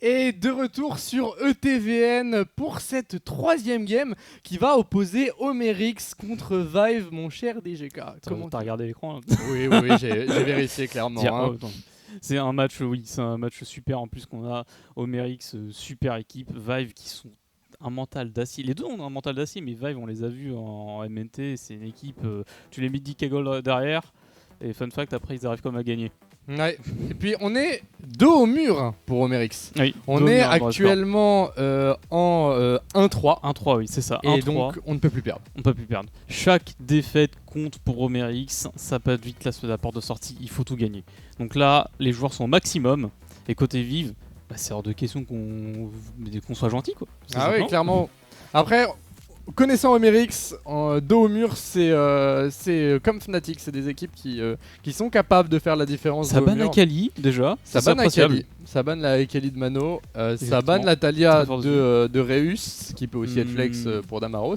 Et de retour sur ETVN pour cette troisième game qui va opposer Homerix contre Vive, mon cher DGK. Comment t'as regardé l'écran Oui, j'ai vérifié clairement. C'est un match, c'est un match super en plus qu'on a. Homerix, super équipe. Vive qui sont un mental d'acier. Les deux ont un mental d'acier, mais Vive, on les a vus en MNT. C'est une équipe, tu les mets 10 Kaggle derrière. Et fun fact, après ils arrivent comme à gagner. Ouais. Et puis on est dos au mur pour Homerix. Oui, on est actuellement en 1-3. 1-3, oui, c'est ça. Et donc on ne peut plus perdre. On ne peut plus perdre. Chaque défaite compte pour Homerix. Ça peut être vite la porte de sortie. Il faut tout gagner. Donc là, les joueurs sont au maximum. Et côté Vive, c'est hors de question qu'on soit gentil, quoi. Ah oui, clairement. Après, connaissant Homerix, dos au mur, c'est comme Fnatic, c'est des équipes qui sont capables de faire la différence. Ça banne Akali déjà. Ça banne Akali. Ça banne la Akali de Mano. Ça banne la Talia de Reus, qui peut aussi être flex pour Damaros.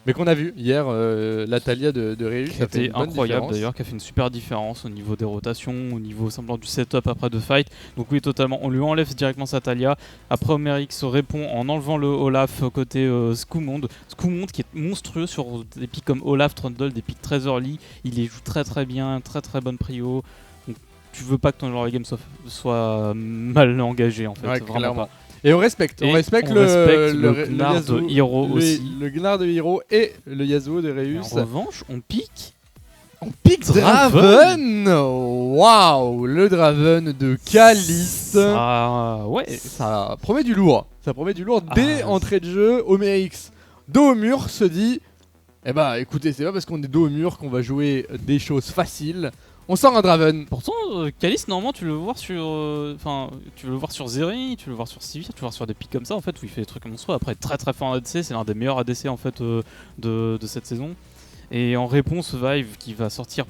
Mais qu'on a vu hier, la Talia de Reus, qui a été incroyable d'ailleurs, qui a fait une super différence au niveau des rotations, au niveau semblant du setup après de fight. Donc oui, totalement, on lui enlève directement sa Talia. Après, Homerix répond en enlevant le Olaf côté Scumond. Scumond qui est monstrueux sur des pics comme Olaf, Trundle, des pics très early. Il les joue très très bien, très très bonne prio. Donc tu veux pas que ton game soit mal engagé en fait, ouais, vraiment pas. Et on respecte le Gnar de Hero aussi. Le Gnar de Hero et le Yasuo de Reus. En revanche, on pique Draven. Waouh, le Draven de Caliste. Ouais. Ça promet du lourd. Ça promet du lourd dès entrée de jeu. Homerix, dos au mur, se dit eh bah écoutez, c'est pas parce qu'on est dos au mur qu'on va jouer des choses faciles. On sort un Draven. Pourtant, Caliste, normalement, tu veux le voir sur, tu veux le voir sur Zeri, tu veux le voir sur Sivir, tu veux le voir sur des pics comme ça, en fait, où il fait des trucs monstrueux. Après, très très fort en ADC, c'est l'un des meilleurs ADC en fait de cette saison. Et en réponse, Vive qui va sortir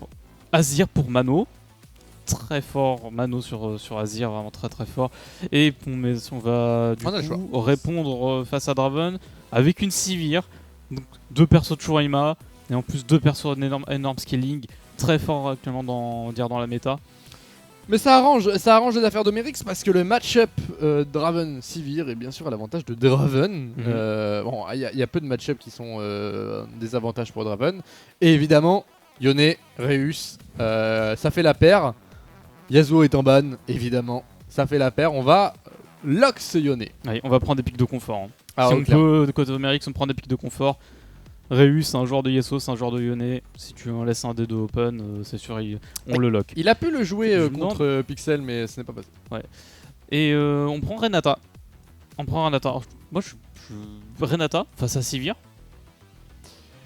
Azir pour Mano, très fort Mano sur Azir, vraiment très très fort. Et on va du coup répondre face à Draven avec une Sivir, donc 2 persos de Shurima et en plus 2 persos énorme scaling. Très fort actuellement dans la méta. Mais ça arrange les affaires d'Homerix parce que le match-up Draven-Sivir est bien sûr à l'avantage de Draven. Bon, il y a peu de match-up qui sont des avantages pour Draven. Et évidemment, Yone, Reus, ça fait la paire. Yasuo est en ban, évidemment. Ça fait la paire. On va lock ce Yone. Oui, on va prendre des pics de confort. Hein. Ah, si on peut, de côté Homerix, on prend des pics de confort. Reus, c'est un joueur de Yasuo, c'est un joueur de Yone. Si tu en laisses un des deux open, c'est sûr, on le lock. Il a pu le jouer contre Pixel, mais ce n'est pas passé. Ouais. Et on prend Renata. Alors, moi, Renata face à Sivir.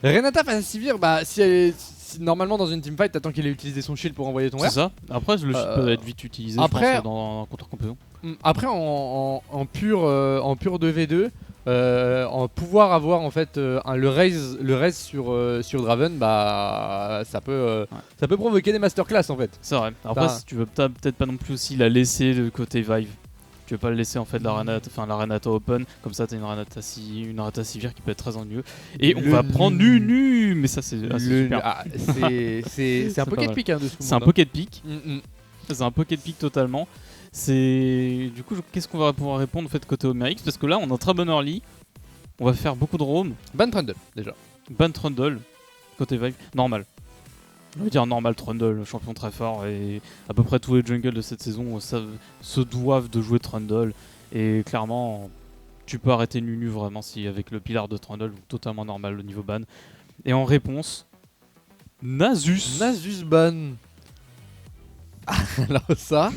Renata face à Sivir, bah si normalement dans une teamfight, t'attends qu'il ait utilisé son shield pour envoyer ton R. C'est ça. Après, le shield peut être vite utilisé dans contre-compétition. Après, en pur 2v2. En pouvoir avoir en fait le raise sur Draven, bah ça peut provoquer des masterclass en fait. C'est vrai. Après, si tu veux peut-être pas non plus aussi la laisser de côté Vive. Tu veux pas le laisser en fait la Renata open, comme ça t'as une Renata Sivir qui peut être très ennuyeux. Et on va prendre nu, mais ça c'est super. C'est un pocket pick hein, de ce C'est un pocket pick. C'est un pocket pick totalement. Du coup, qu'est-ce qu'on va pouvoir répondre en fait côté Homerix, parce que là on a un très bon early. On va faire beaucoup de roam. Ban Trundle déjà. Ban Trundle côté Vive, normal. On va dire normal Trundle, champion très fort, et à peu près tous les jungles de cette saison se doivent de jouer Trundle. Et clairement, tu peux arrêter Nunu vraiment si avec le pilar de Trundle, totalement normal le niveau ban. Et en réponse, Nasus ban. Alors ça.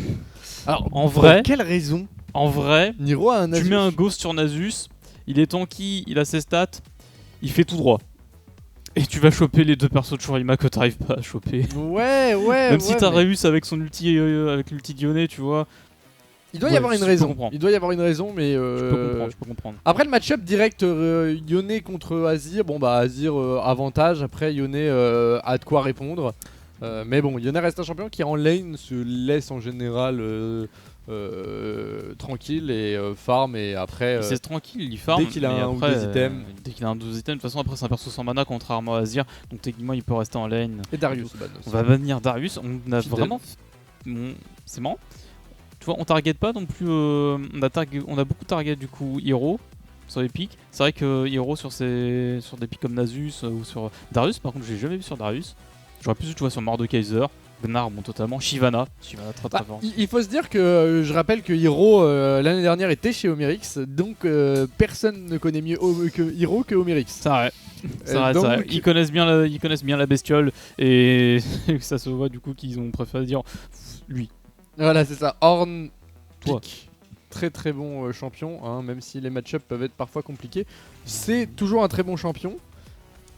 Alors en vrai, pour quelle raison? En vrai, Niro a un Nasus. Tu mets un ghost sur Nasus, il est tanky, il a ses stats, il fait tout droit. Et tu vas choper les 2 persos de Shurima que t'arrives pas à choper. Ouais. Même si t'as Reus avec son ulti, avec l'ulti Yone, tu vois. Il doit y avoir une raison. Il doit y avoir une raison, mais je peux comprendre. Après le match-up direct Yone contre Azir, bon bah Azir avantage. Après Yone a de quoi répondre. Mais bon, Yone reste un champion qui en lane se laisse en général tranquille et farm, et après c'est tranquille, il farm dès qu'il a un ou deux items. Dès qu'il a un ou deux items, de toute façon après c'est un perso sans mana contrairement à Azir, donc techniquement il peut rester en lane. Et Darius on va bannir Darius, on a vraiment c'est marrant. tu vois, on target pas non plus. On a beaucoup target du coup Hero sur les pics. C'est vrai que Hero sur des pics comme Nasus ou sur Darius, par contre, j'ai jamais vu sur Darius. J'aurais plus vu, tu vois, sur Mordekaiser. Gnar, bon, totalement. Shyvana très très fort. Il faut se dire que je rappelle que Hero l'année dernière était chez Omerix, donc personne ne connaît mieux que Hero que Omerix. C'est vrai. C'est vrai. Ils connaissent bien la bestiole et ça se voit du coup qu'ils ont préféré dire lui. Voilà, c'est ça. Ornn, Toi. Pique. Très très bon champion, hein, même si les match-ups peuvent être parfois compliqués. C'est toujours un très bon champion.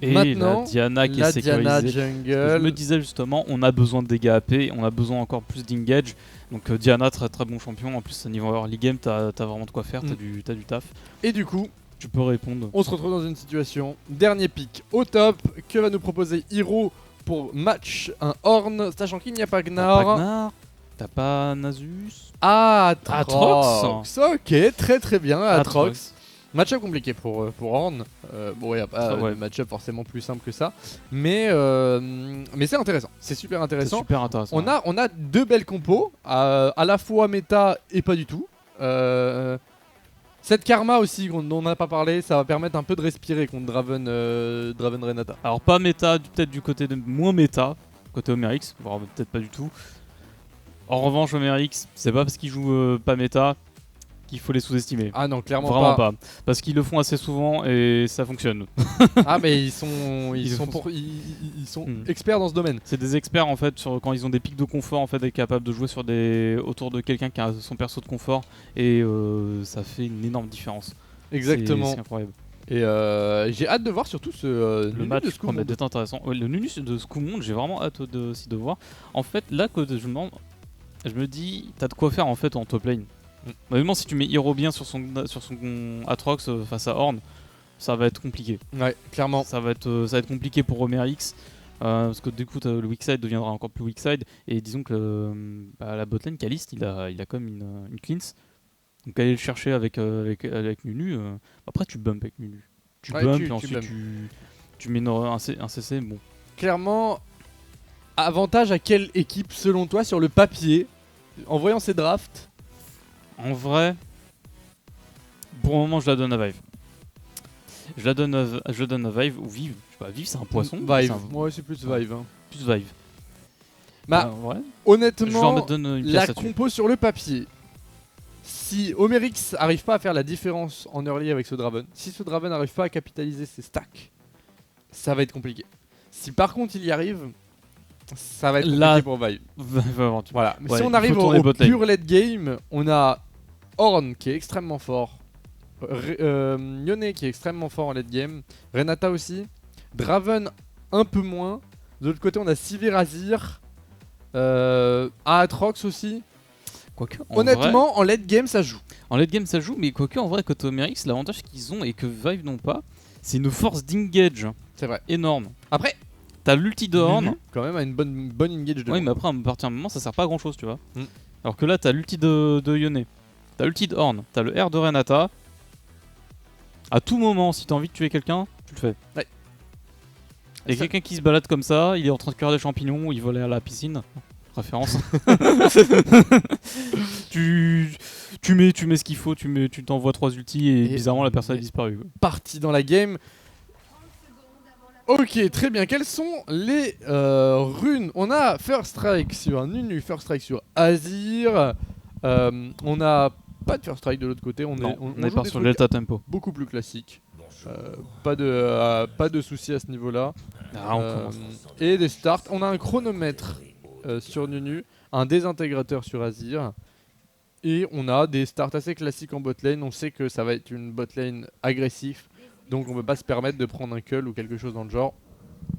Et maintenant, la Diana qui la est sécurisée. Diana jungle. Je me disais justement, on a besoin de dégâts AP, on a besoin encore plus d'engage. Donc Diana, très très bon champion. En plus, niveau early game, t'as vraiment de quoi faire, t'as du taf. Et du coup, tu peux répondre. On se retrouve dans une situation. Dernier pick au top. Que va nous proposer Hero pour match un Ornn, sachant qu'il n'y a pas Gnar. T'as pas Nasus. Aatrox. Ok, très très bien. Aatrox. Match-up compliqué pour Ornn. Bon, il n'y a pas de match-up forcément plus simple que ça. Mais c'est intéressant. C'est super intéressant. On a deux belles compos, à la fois méta et pas du tout. Cette Karma aussi, dont on n'a pas parlé, ça va permettre un peu de respirer contre Draven Renata. Alors, pas méta, peut-être du côté de moins méta, côté Omerix, voire peut-être pas du tout. En revanche, Omerix, c'est pas parce qu'il joue pas méta qu'il faut les sous-estimer. Ah non, clairement vraiment pas. Parce qu'ils le font assez souvent et ça fonctionne. Ah mais ils sont experts dans ce domaine. C'est des experts en fait quand ils ont des pics de confort en fait, d'être capables de jouer autour de quelqu'un qui a son perso de confort et ça fait une énorme différence. Exactement. C'est incroyable. Et j'ai hâte de voir surtout le match de Scumond d'être intéressant. Ouais, le Nunu de Scumond, j'ai vraiment hâte aussi de voir. En fait, là que je me dis, t'as de quoi faire en fait en top lane. Honnêtement, si tu mets Hero bien sur son Aatrox face à Ornn, ça va être compliqué. Ouais, clairement. Ça va être compliqué pour Omerix. Parce que du coup, le weak side deviendra encore plus weak side. Et disons que la botlane, Kalist, il a comme une cleanse. Donc aller le chercher avec Nunu. Après, tu bump avec Nunu. Tu bump et ensuite tu mets un CC. Bon. Clairement, avantage à quelle équipe selon toi sur le papier en voyant ces drafts? En vrai, pour le moment, je la donne à Vive. Je donne à Vive ou Vive. Je sais pas, Vive c'est un poisson. Vive. Ouais, c'est plus Vive. Hein. Plus Vive. Bah, ouais. Honnêtement, la compo sur le papier. Si Omerix arrive pas à faire la différence en early avec ce Draven, si ce Draven n'arrive pas à capitaliser ses stacks, ça va être compliqué. Si par contre il y arrive, ça va être compliqué pour Vive. Voilà. Mais si on arrive au pur late game, on a Ornn qui est extrêmement fort, Yone qui est extrêmement fort en late game, Renata aussi, Draven un peu moins. De l'autre côté, on a Sivir Azir, Aatrox aussi. Quoique, honnêtement, vrai, en late game ça joue. En late game ça joue, mais quoique en vrai, côté Omerix, l'avantage qu'ils ont et que Vive n'ont pas, c'est une force d'engage. C'est vrai. Énorme. Après, t'as l'ulti de Ornn. Quand même, a une bonne engage de Oui, mais après, à partir d'un moment, ça sert pas à grand chose, tu vois. Alors que là, t'as l'ulti de Yone. T'as l'ulti de Ornn. T'as le R de Renata. À tout moment, si t'as envie de tuer quelqu'un, tu le fais. Ouais. Et quelqu'un qui se balade comme ça, il est en train de cueillir des champignons ou il vole à la piscine. Référence. tu mets ce qu'il faut, tu t'envoies 3 ultis et bizarrement la personne a disparu. Parti dans la game. Ok, très bien. Quelles sont les runes? On a First Strike sur Nunu, First Strike sur Azir. On a pas de First Strike de l'autre côté. On est pas sur Delta Tempo. Beaucoup plus classique. Pas de soucis à ce niveau-là. Et des starts. On a un chronomètre sur Nunu, un désintégrateur sur Azir. Et on a des starts assez classiques en botlane. On sait que ça va être une botlane agressive. Donc on peut pas se permettre de prendre un cull ou quelque chose dans le genre.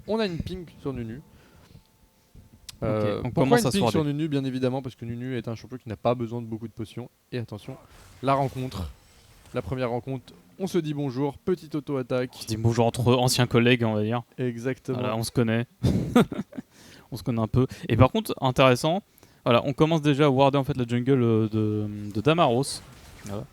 On a une ping sur Nunu. Pourquoi une ping sur Nunu? Bien évidemment parce que Nunu est un champion qui n'a pas besoin de beaucoup de potions. Et attention, la première rencontre, on se dit bonjour, petite auto-attaque. On se dit bonjour entre anciens collègues, on va dire. Exactement. Voilà, on se connaît. On se connaît un peu. Et par contre, intéressant, voilà, on commence déjà à warder en fait la jungle de Damaros. Voilà.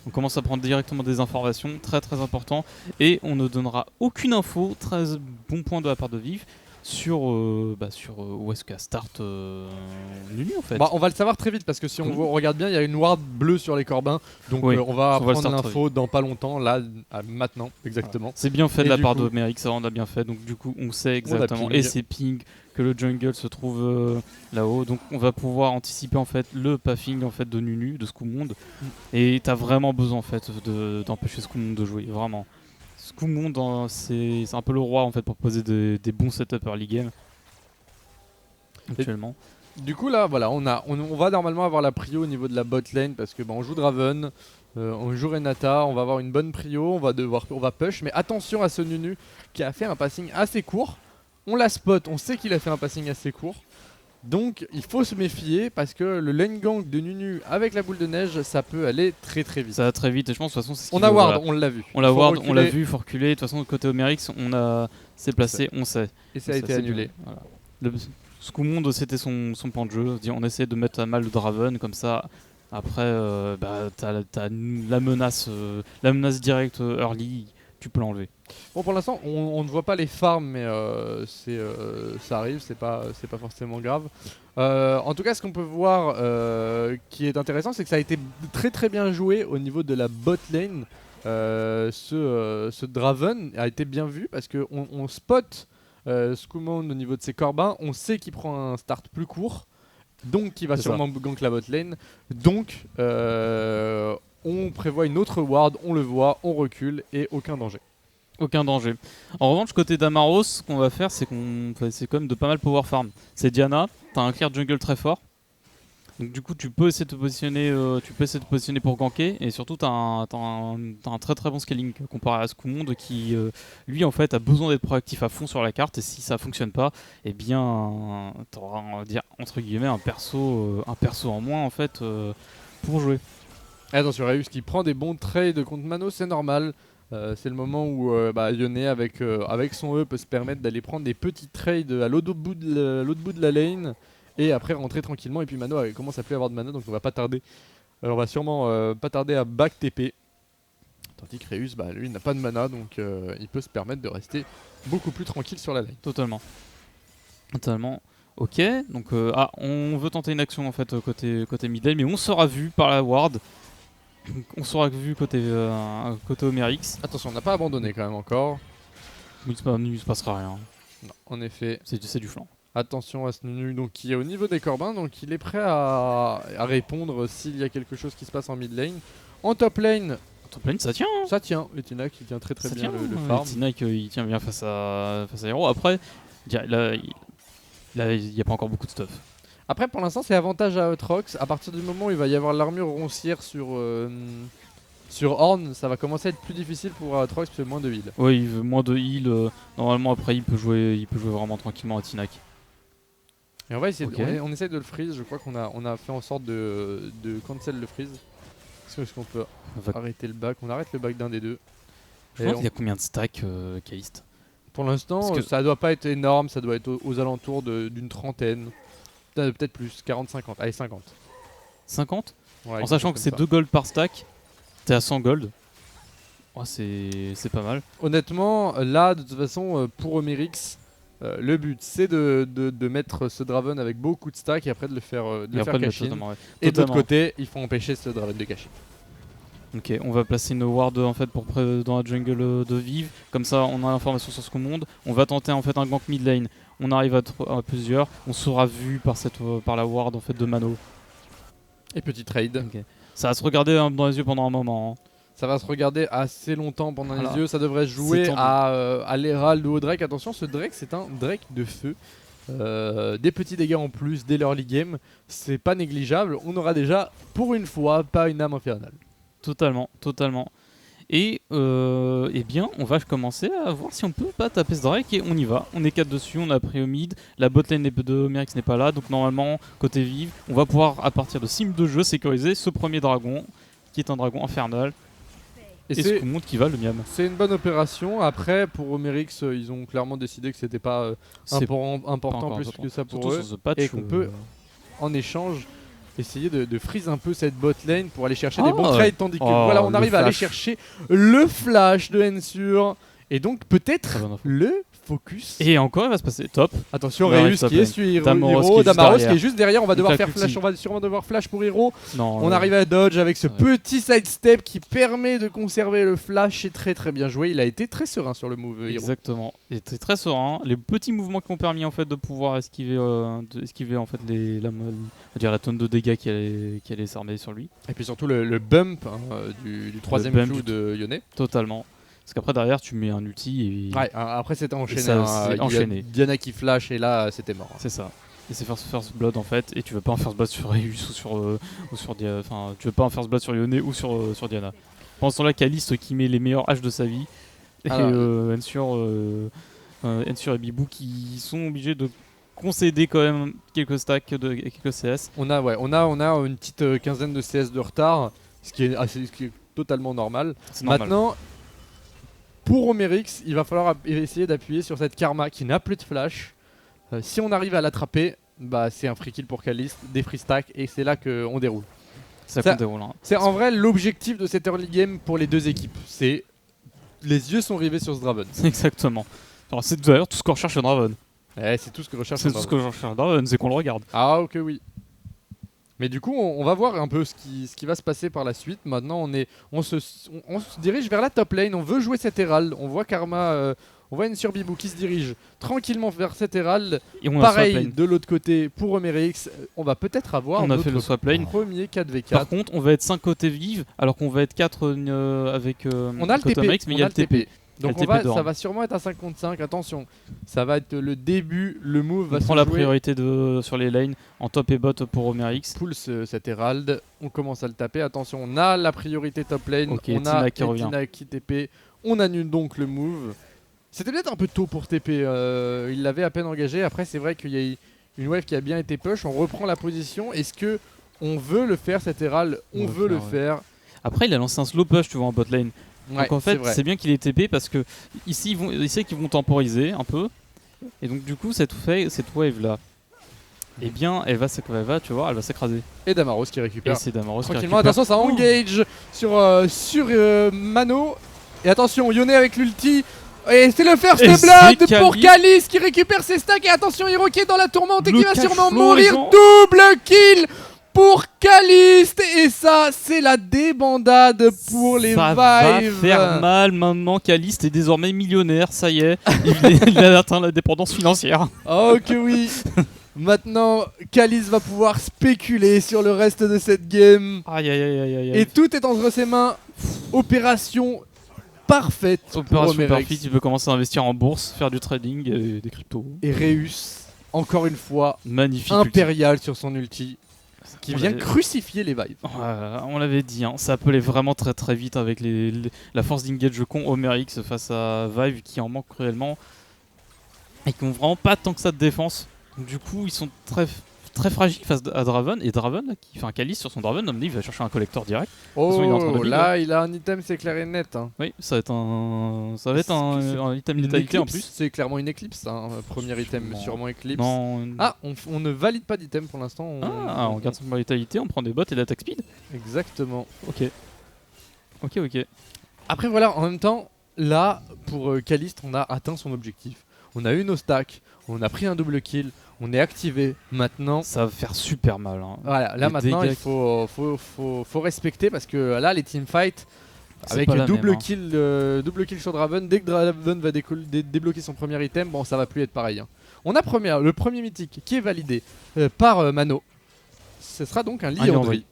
On commence à prendre directement des informations, très très important, et on ne donnera aucune info, très bon point de la part de Vive. sur où est-ce qu'elle start Nunu en fait. Bah, on va le savoir très vite parce que si on regarde bien, il y a une ward bleue sur les corbins. Donc Oui, on va on va le prendre start l'info dans pas longtemps, là, maintenant, exactement. C'est bien fait Et de la du part coup- de Merrick, ça on a bien fait. Donc du coup on sait exactement. ping. Et c'est ping que le jungle se trouve là-haut. Donc on va pouvoir anticiper en fait le pathing en fait de Nunu, de Scoomonde. Et t'as vraiment besoin en fait d'empêcher Scoomonde de jouer, vraiment. Scoomonde c'est un peu le roi en fait pour poser des bons setups early game. Actuellement. Du coup là voilà on va normalement avoir la prio au niveau de la bot lane parce que on joue Draven, on joue Renata, on va avoir une bonne prio, on va push, mais attention à ce Nunu qui a fait un passing assez court. On la spot, on sait qu'il a fait un passing assez court. Donc il faut se méfier parce que le lane gang de Nunu avec la boule de neige ça peut aller très très vite. Ça va très vite et je pense de toute façon c'est ce qu'il On a veut, ward, voilà. on l'a vu. On l'a Faut ward, on l'a reculer, vu, il faut reculer. De toute façon côté Omerix c'est placé, on sait. et ça a été c'est annulé. bien, voilà. Le Scoomonde c'était son point de jeu. On essaie de mettre à mal le Draven comme ça. Après, t'as la menace directe early, tu peux l'enlever. Bon pour l'instant on ne voit pas les farms mais ça arrive, c'est pas forcément grave. En tout cas ce qu'on peut voir qui est intéressant c'est que ça a été très très bien joué au niveau de la bot lane. Ce Draven a été bien vu parce qu'on spot Scoomonde au niveau de ses corbins, on sait qu'il prend un start plus court, donc qui va sûrement gank la bot lane, donc on prévoit une autre ward, on le voit, on recule et aucun danger. Aucun danger. En revanche, côté Damaros, ce qu'on va faire, c'est qu'on va essayer quand même de pas mal power farm. C'est Diana, t'as un clear jungle très fort. Donc du coup, tu peux essayer de te positionner, pour ganker, et surtout t'as un très très bon scaling comparé à Scoomonde qui, lui, en fait, a besoin d'être proactif à fond sur la carte. Et si ça fonctionne pas, eh bien, t'auras, on va dire entre guillemets, un perso en moins en fait pour jouer. Attention, Reus qui prend des bons trades contre Mano, c'est normal. C'est le moment où Yone avec son E peut se permettre d'aller prendre des petits trades à l'autre bout de la lane et après rentrer tranquillement. Et puis Mano commence à plus avoir de mana donc on va pas tarder. On va sûrement pas tarder à back TP. Tandis que Reus, lui n'a pas de mana donc il peut se permettre de rester beaucoup plus tranquille sur la lane. Totalement. Ok, donc on veut tenter une action en fait côté mid lane, mais on sera vu par la ward. On sera vu côté Omerix. Attention, on n'a pas abandonné quand même encore. Il se passera rien. Non, en effet. C'est du flanc. Attention à ce Nunu donc, qui est au niveau des corbins, donc il est prêt à répondre s'il y a quelque chose qui se passe en mid lane. En top lane, Ça tient. ça tient. Etina qui tient très bien le farm. Etina il tient bien face à Hero. Après, il n'y a pas encore beaucoup de stuff. Après pour l'instant c'est avantage à Aatrox. À partir du moment où il va y avoir l'armure roncière sur Horn, ça va commencer à être plus difficile pour Aatrox parce que moins de heal. Oui, il veut moins de heal. Normalement après il peut jouer vraiment tranquillement à Tinak. Et on va essayer, Okay. on essaie de le freeze. Je crois qu'on a fait en sorte de cancel le freeze. Est-ce qu'on peut arrêter le back? On arrête le back d'un des deux. Je pense qu'il y a combien de stacks Caliste? Pour l'instant, ça doit pas être énorme, ça doit être aux alentours d'une trentaine. Peut-être plus, 40-50. Allez, 50. 50 Ouais, en sachant que c'est 2 gold par stack, t'es à 100 gold. Ouais, c'est pas mal. Honnêtement, là, de toute façon, pour Omerix, le but c'est de mettre ce Draven avec beaucoup de stack et après de le faire cacher. Et de l'autre côté, il faut empêcher ce Draven de cacher. Ok, on va placer une ward en fait dans la jungle de Vive. Comme ça, on a l'information sur ce qu'on monte. On va tenter en fait un gank mid lane. On arrive à plusieurs. On sera vu par la ward en fait de Mano. Et petit trade. Okay. Ça va se regarder dans les yeux pendant un moment. Hein. Ça va se regarder assez longtemps pendant les yeux. Ça devrait jouer à l'Herald ou au Drake. Attention, ce Drake c'est un Drake de feu. Des petits dégâts en plus dès l'early game. C'est pas négligeable. On aura déjà pour une fois pas une âme infernale. Totalement. Et eh bien, on va commencer à voir si on peut pas taper ce Drake et on y va. On est 4 dessus, on a pris au mid. La botlane de Omerix n'est pas là, donc normalement, côté Vive, on va pouvoir, à partir de sim de jeu, sécuriser ce premier dragon, qui est un dragon infernal. Et ce qu'on montre qui va le miam. C'est une bonne opération. Après, pour Omerix, ils ont clairement décidé que c'était pas important plus que ça pour eux. Et qu'on peut, en échange, essayer de freeze un peu cette bot lane pour aller chercher des bons trades, tandis que voilà, on arrive à aller chercher le flash de Ensure et donc peut-être le focus. Et encore, il va se passer top. Attention, Ouais, Reus top qui est lane. sur Hero, Damaros qui est juste Damaros qui derrière. est juste derrière. On va Il devoir claque faire flash, l'ulti. on va sûrement devoir flash pour Hero. Non, On arrive à dodge avec ce Ouais. petit sidestep qui permet de conserver le flash. C'est très très bien joué. Il a été très serein sur le move Hero. Exactement. Il était très serein. Les petits mouvements qui ont permis en fait de pouvoir esquiver, en fait la tonne de dégâts qui allait s'armer sur lui. Et puis surtout le bump du troisième bump Q du de Yone. Totalement. Parce qu'après derrière tu mets un ulti et Ouais, après c'était enchaîné. ça, hein. c'est Il y a enchaîné. Diana qui flash et là c'était mort. c'est ça. Et c'est first blood en fait. Et tu veux pas un first blood sur Reus ou sur Diana. Enfin, tu veux pas un first blood sur Yone ou sur Diana. Pendant ce temps-là, Kaliste qui met les meilleurs H de sa vie. Et Alors, Ensure et Bibou qui sont obligés de concéder quand même quelques stacks de quelques CS. on a une petite quinzaine de CS de retard, ce qui est totalement normal. C'est normal. Maintenant, pour Romerix, il va falloir essayer d'appuyer sur cette Karma qui n'a plus de flash. Si on arrive à l'attraper, bah, c'est un free kill pour Kaliste, des free stacks, et c'est là qu'on déroule. ça ça- compte déroule. Hein. C'est en vrai l'objectif de cette early game pour les deux équipes. C'est les yeux sont rivés sur ce Draven. Exactement. Alors, c'est d'ailleurs tout ce qu'on recherche sur Draven. C'est tout ce que recherche C'est un tout ce Draven. que je recherche sur Draven, c'est qu'on le regarde. Ah ok oui. Mais du coup on va voir un peu ce qui va se passer par la suite. Maintenant on se dirige vers la top lane, on veut jouer cet Herald. On voit Karma, on voit une Bibou qui se dirige tranquillement vers cet Herald. Et on a swap Pareil lane. de l'autre côté pour Romerix, on va peut-être avoir On a fait notre le swap lane. premier 4v4. Par contre, on va être 5 côtés vives, alors qu'on va être 4 avec on a le côté TP, Max, mais il y a le TP. Donc Le TP de ça Horn. va sûrement être un 5 contre 5, attention. Ça va être le début, le move va On se prend la jouer. priorité sur les lanes en top et bot pour Romerix. Pull cet Herald, on commence à le taper, attention, on a la priorité top lane, Ok, on Tina a qui revient. Tina qui TP, on annule donc le move. C'était peut-être un peu tôt pour TP, il l'avait à peine engagé, après c'est vrai qu'il y a eu une wave qui a bien été push, on reprend la position, est-ce que on veut le faire cet Herald? On veut le faire. Après, il a lancé un slow push, tu vois, en bot lane. Ouais, Donc en fait, vrai. c'est bien qu'il ait TP parce que ici, il sait qu'ils vont temporiser un peu. Et donc du coup, cette wave là, eh bien, elle va s'écraser. Et Damaros qui Et récupère. c'est Damaros qui Tranquillement, récupère. attention, ça engage sur Mano. Et attention, Yone avec l'ulti. Et c'est le first Et blood c'est pour Kalice. Kalice qui récupère ses stacks. Et attention, Hero qui est dans la tourmente et Le qui va cash sûrement flow, mourir. les gens. Double kill pour Kaliste. Et ça, c'est la débandade pour les Ça va Vives. faire mal maintenant qu'Aliste est désormais millionnaire, ça y est, il a atteint la dépendance financière. Oh que oui. Maintenant, Kalice va pouvoir spéculer sur le reste de cette game. Aïe aïe aïe aïe aïe. Et tout est entre ses mains. Opération parfaite. pour Opération Romerix. parfaite, tu peux commencer à investir en bourse, faire du trading et des cryptos. Et Reus, encore une fois, Magnifique. ulti. impérial sur son ulti, qui On vient l'avait- crucifier les Vives. On l'avait dit, hein, ça appelait vraiment très très vite avec la force d'engage con Homerix face à Vive qui en manque cruellement et qui ont vraiment pas tant que ça de défense. Donc, du coup, ils sont très très fragile face à Draven, et Draven, qui fait un calice sur son Draven, il va chercher un collector direct. toute façon, il est en train de Oh, lead, là, il a un item, c'est clair et net. Hein. Oui, ça va être un item Une létalité en Eclipse, plus. c'est clairement une Eclipse, hein. Premier item, Sûrement. sûrement Eclipse. Non, Ah, on ne valide pas d'item pour l'instant. on garde son létalité, on prend des bots et d'attaque speed. Exactement. Ok. Ok. Après, voilà, en même temps, là, pour Kaliste, on a atteint son objectif. On a eu nos stacks, on a pris un double kill, on est activé. Maintenant, Ça va faire super mal. Hein. voilà, là Les maintenant, dégâts il faut respecter parce que là, les teamfights, C'est avec pas la double même, hein. kill sur Draven, dès que Draven va débloquer son premier item, bon, ça va plus être pareil. Hein. On a le premier mythique qui est validé par Mano. Ce sera donc un Liandry.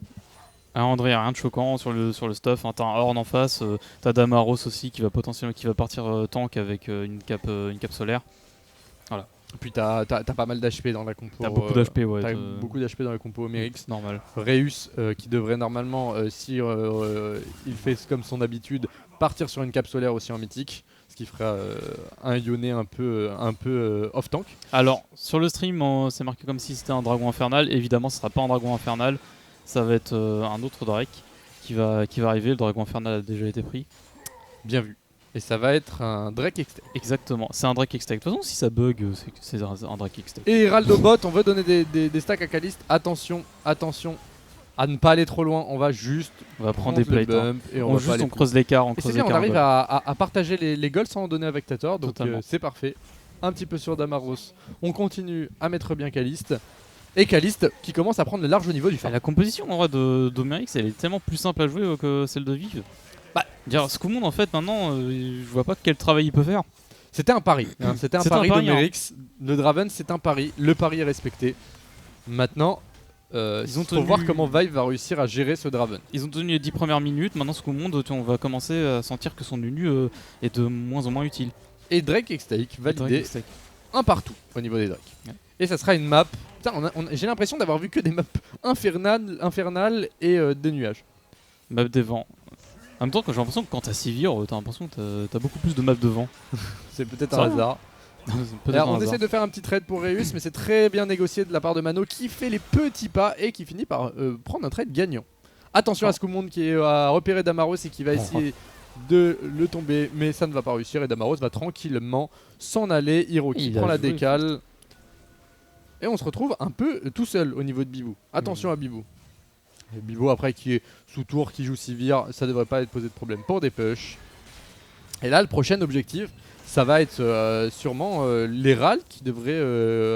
André, rien de choquant sur le stuff. Hein. T'as un Horn en face, t'as Damaros aussi qui va potentiellement partir tank avec une cape solaire. Puis t'as pas mal d'HP dans la compo. T'as beaucoup d'HP, ouais. T'as beaucoup d'HP dans la compo Homerix. Normal. Reus qui devrait normalement, si il fait comme son habitude, partir sur une cape solaire aussi en mythique, ce qui fera un Yone un peu off tank. Alors, sur le stream, c'est marqué comme si c'était un dragon infernal. Évidemment, ce sera pas un dragon infernal. Ça va être un autre Drake qui va arriver. Le dragon infernal a déjà été pris. Bien vu. Et ça va être un Drake Extec. Exactement, c'est un Drake Extec. De toute façon, si ça bug, c'est un Drake Extec. Et Heraldo Bot, on veut donner des stacks à Kaliste. Attention à ne pas aller trop loin. On va juste On va prendre des le plates. Hein. bump et On va pas creuse l'écart. Et c'est bien, on arrive à partager les goals sans en donner à Vectator, donc Totalement. c'est parfait. un petit peu sur Damaros. On continue à mettre bien Kalist. Et Kalist qui commence à prendre le large au niveau du phare. La composition en vrai d'Omerix, elle est tellement plus simple à jouer que celle de Vive. Bah, dire Scumond en fait maintenant, je vois pas quel travail il peut faire. C'était un pari. C'était un pari d'Omerix. Le Draven, c'est un pari. Le pari est respecté. Maintenant, il faut voir comment Vive va réussir à gérer ce Draven. Ils ont tenu les 10 premières minutes. Maintenant, Scumond, on va commencer à sentir que son unu est de moins en moins utile. Et Drake Extake validé un partout au niveau des Drakes. Ouais. Et ça sera une map. Putain, j'ai l'impression d'avoir vu que des maps infernales et des nuages. Map des vents. En même temps, j'ai l'impression que quand t'as Sivir, t'as l'impression que t'as beaucoup plus de maps de vent. C'est peut-être un hasard. Alors, on essaie de faire un petit trade pour Reus, mais c'est très bien négocié de la part de Mano qui fait les petits pas et qui finit par prendre un trade gagnant. Attention à Scumond qui a repéré Damaros et qui va essayer de le tomber, mais ça ne va pas réussir et Damaros va tranquillement s'en aller. Hiro qui prend la décale. Et on se retrouve un peu tout seul au niveau de Bibou. Attention à Bibou. Et Bibou après qui est sous tour, qui joue Sivir, ça devrait pas être posé de problème pour des push. Et là le prochain objectif, ça va être sûrement l'Herald qui devrait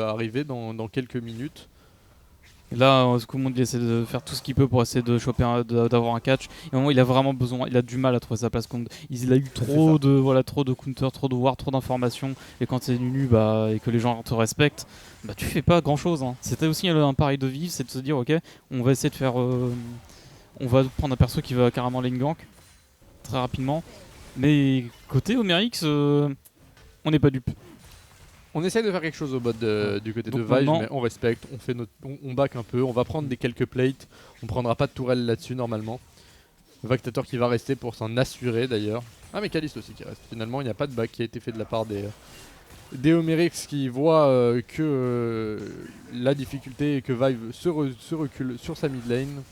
arriver dans quelques minutes. Et là, Scumond il essaie de faire tout ce qu'il peut pour essayer de choper, d'avoir un catch. Et au moment il a vraiment besoin, il a du mal à trouver sa place. Il a eu trop de counter, trop de war, trop d'informations. Et quand c'est nunu et que les gens te respectent, tu fais pas grand chose. Hein. C'était aussi un pari de Vive, c'est de se dire ok, on va essayer de faire, on va prendre un perso qui va carrément lane gank très rapidement. Mais côté Omerix, on n'est pas dupe. On essaie de faire quelque chose au bot du côté de Vive, mais on respecte, on back un peu, on va prendre des quelques plates, on prendra pas de tourelle là-dessus normalement. Vactator qui va rester pour s'en assurer d'ailleurs. Ah mais Kalist aussi qui reste. Finalement il n'y a pas de back qui a été fait de la part des Omerix qui voient que la difficulté et que Vive se recule sur sa mid lane.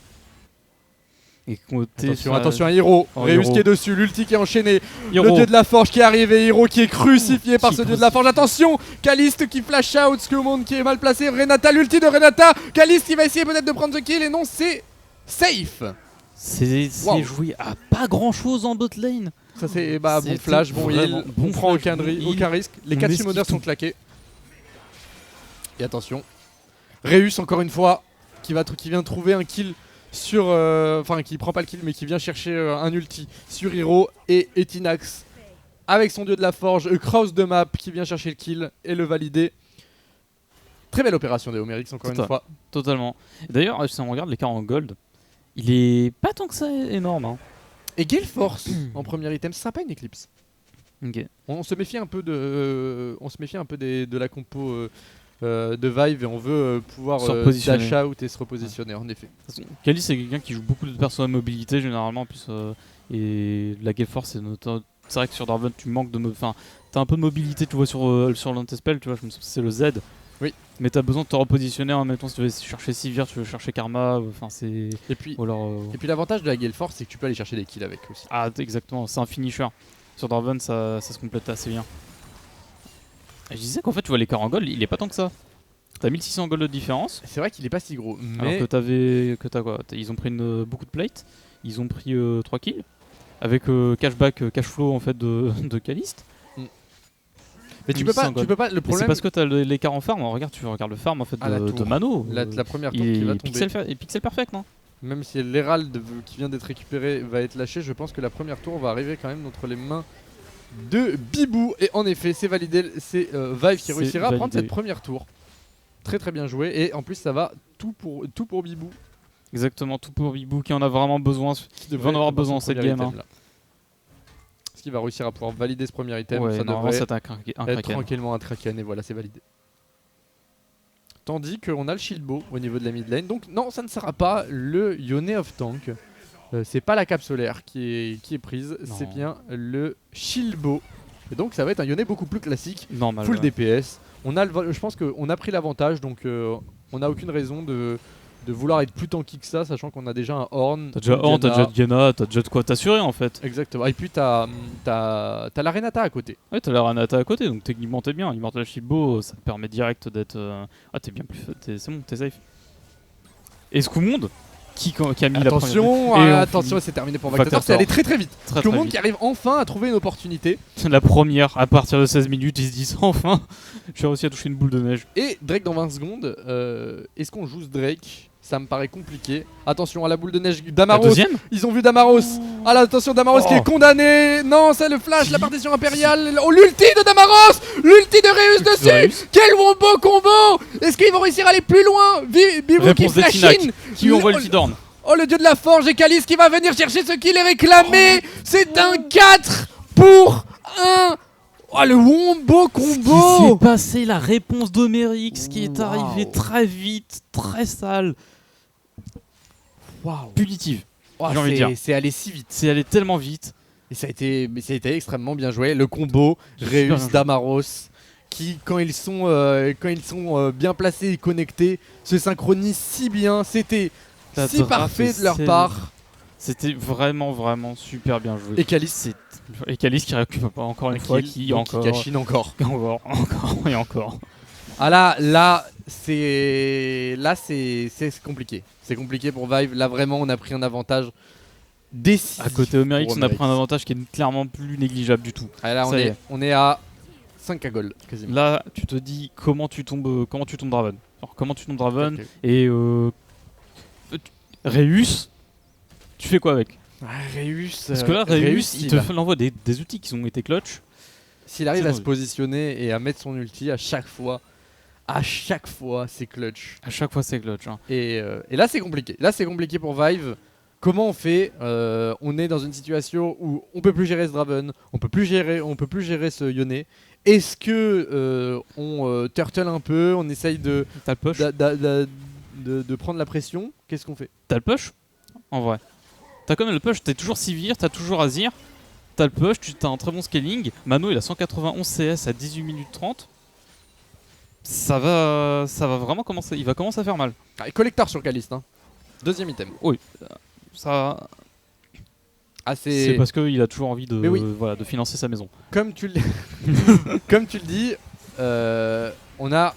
Et attention à Hiro, Reus qui est dessus, l'ulti qui est enchaîné, Hiro. Le dieu de la forge qui est arrivé, Hiro qui est crucifié par ce dieu de la forge. Attention, Kalist qui flash out, Scumond qui est mal placé, Renata, l'ulti de Renata, Kalist qui va essayer peut-être de prendre ce kill et non c'est safe. C'est joué à pas grand chose en bot lane. Ça c'est bon flash, bon heal, on prend aucun risque, les 4 summoners sont claqués. Et attention, Reus encore une fois qui vient trouver un kill sur qui prend pas le kill mais qui vient chercher un ulti sur Hiro et Etinax avec son dieu de la forge, cross de map qui vient chercher le kill et le valider. Très belle opération des Omerix encore une fois. Totalement. D'ailleurs si on regarde l'écart en gold, il est pas tant que ça énorme. Hein. Et Gale Force en premier item, c'est sympa une Eclipse. Okay. On se méfie un peu de la compo de Vive et on veut pouvoir dash out et se repositionner en effet. Kali c'est quelqu'un qui joue beaucoup de persos à mobilité généralement en plus et la Gale Force c'est vrai que sur Draven tu manques de t'as un peu de mobilité tu vois sur l'antespell tu vois c'est le Z. Oui. Mais t'as besoin de te repositionner en même temps si tu veux chercher Sivir, tu veux chercher Karma, c'est... Et puis l'avantage de la Gale Force c'est que tu peux aller chercher des kills avec aussi. Ah exactement, c'est un finisher. Sur Draven ça se complète assez bien. Et je disais qu'en fait tu vois l'écart en gold il est pas tant que ça. T'as 1600 gold de différence. C'est vrai qu'il est pas si gros. Mais... Alors que t'as quoi ils ont pris beaucoup de plates, ils ont pris 3 kills. Avec cashback, cashflow en fait de Kalist. Mais tu peux pas, le problème... C'est parce que t'as l'écart en farm, tu regardes le farm en fait de Mano. La première tour qui va tomber. Et pixel perfect non. Même si l'Herald qui vient d'être récupéré va être lâché, je pense que la première tour va arriver quand même entre les mains de Bibou. Et en effet, c'est validé, c'est Vive qui réussira à prendre cette première tour. Très très bien joué et en plus ça va tout pour Bibou. Exactement, tout pour Bibou qui en a vraiment besoin, qui va en avoir besoin cette game. Est-ce qu'il va réussir à pouvoir valider ce premier item? Ouais, ça devrait être tranquillement un Kraken et voilà c'est validé. Tandis qu'on a le Shieldbow au niveau de la mid lane. Donc non, ça ne sera pas le Yone of Tank. C'est pas la cape solaire qui est prise, c'est bien le Shieldbow. Et donc ça va être un Yone beaucoup plus classique, normal, full DPS. Je pense qu'on a pris l'avantage, donc on n'a aucune raison de vouloir être plus tanky que ça, sachant qu'on a déjà un Horn. T'as déjà Horn, t'as déjà Diana, t'as déjà de quoi t'assurer en fait. Exactement. Et puis t'as la Renata à côté. Ouais, t'as la Renata à côté, donc techniquement t'es bien. Immortal Shieldbow, ça te permet direct d'être. Ah, t'es bien plus. C'est bon, t'es safe. Et Scumond, qui a mis Attention, la première. attention, c'est terminé pour Vactator. C'est Vactator. allé très très vite. Très, Tout le très monde vite. qui arrive enfin à trouver une opportunité. La première, à partir de 16 minutes, ils se disent enfin, j'ai réussi à toucher une boule de neige. Et Drake dans 20 secondes. Est-ce qu'on joue ce Drake? Ça me paraît compliqué. Attention à la boule de neige La Damaros. deuxième. Ils ont vu Damaros. Ah là, attention Damaros qui est condamné. Non, c'est le flash, la partition impériale. Oh, l'ulti de Damaros. L'ulti de Reus dessus. Reus. Quel beau combo. Est-ce qu'ils vont réussir à aller plus loin? Bibou qui Réponse de flash Tinac, in. qui lui envoie le Tidorn. Oh, le dieu de la forge et Calice qui va venir chercher ce qu'il est réclamé. C'est un 4 pour 1. Oh, le wombo Ce qui s'est combo. passé, la réponse d'Omerix qui est Wow. arrivée très vite, très sale, Waouh. punitive. Oh, j'ai envie de dire. c'est allé si vite. C'est allé tellement vite. Et ça a été extrêmement bien joué. Le combo Super bien Reus joué. Damaros qui, quand ils sont bien placés et connectés, se synchronisent si bien. C'était La si drape parfait de leur scène. part. C'était vraiment super bien joué. Et Calice Et Calice qui récupère pas encore une fois, qui encore, cachine encore. encore et encore. Ah là c'est compliqué. C'est compliqué pour Vive. Là vraiment on a pris un avantage décisif. À côté Omerix, pour on a pris un avantage qui est clairement plus négligeable du tout. Ah, là Ça y est. on est à 5 à gold quasiment. Là, tu te dis comment tu tombes Draven. Alors, comment tu tombes Draven Ok. et Reus, tu fais quoi avec? Reus. Parce que là, Reus, il a- te l'envoie des outils qui ont été clutch. S'il arrive C'est à bon. se positionner et à mettre son ulti à chaque fois c'est clutch. À chaque fois, c'est clutch. Hein. Et là c'est compliqué. Là c'est compliqué pour Vive. Comment on fait? On est dans une situation où on peut plus gérer ce Draven, on peut plus gérer ce Yone. Est-ce que on turtle un peu, on essaye de T'as le push. de prendre la pression? Qu'est-ce qu'on fait? T'as le push en vrai. T'as quand même le push, t'es toujours Sivir, t'as toujours Azir. T'as le push, t'as un très bon scaling. Mano il a 191 CS à 18 minutes 30. Ça va vraiment commencer. Il va commencer à faire mal. Ah, et collector sur Caliste, hein. Deuxième item. Ça, Ah c'est parce qu'il a toujours envie de, Mais oui. voilà, de financer sa maison. Comme tu le comme tu le dis, on a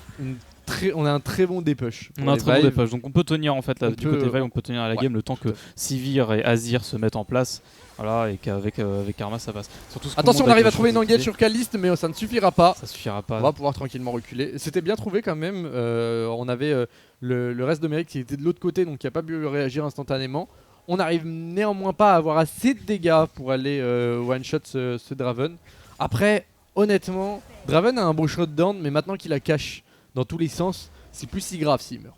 un très bon dépush. On a un très bon dépêche, donc on peut tenir en fait là, On du peut, côté Vive, on peut tenir à la ouais, game le temps que Sivir et Azir se mettent en place. Voilà, et qu'avec Karma ça passe. Surtout ce Attention, on combo arrive à avec trouver une le engage sur Caliste, mais ça ne suffira pas. Ça suffira On pas. va pouvoir tranquillement reculer. C'était bien trouvé quand même. On avait le reste de Méric qui était de l'autre côté, donc qui n'a pas pu réagir instantanément. On n'arrive néanmoins pas à avoir assez de dégâts pour aller one-shot ce Draven. Après, honnêtement, Draven a un beau shutdown, mais maintenant qu'il a cache dans tous les sens, c'est plus si grave s'il meurt.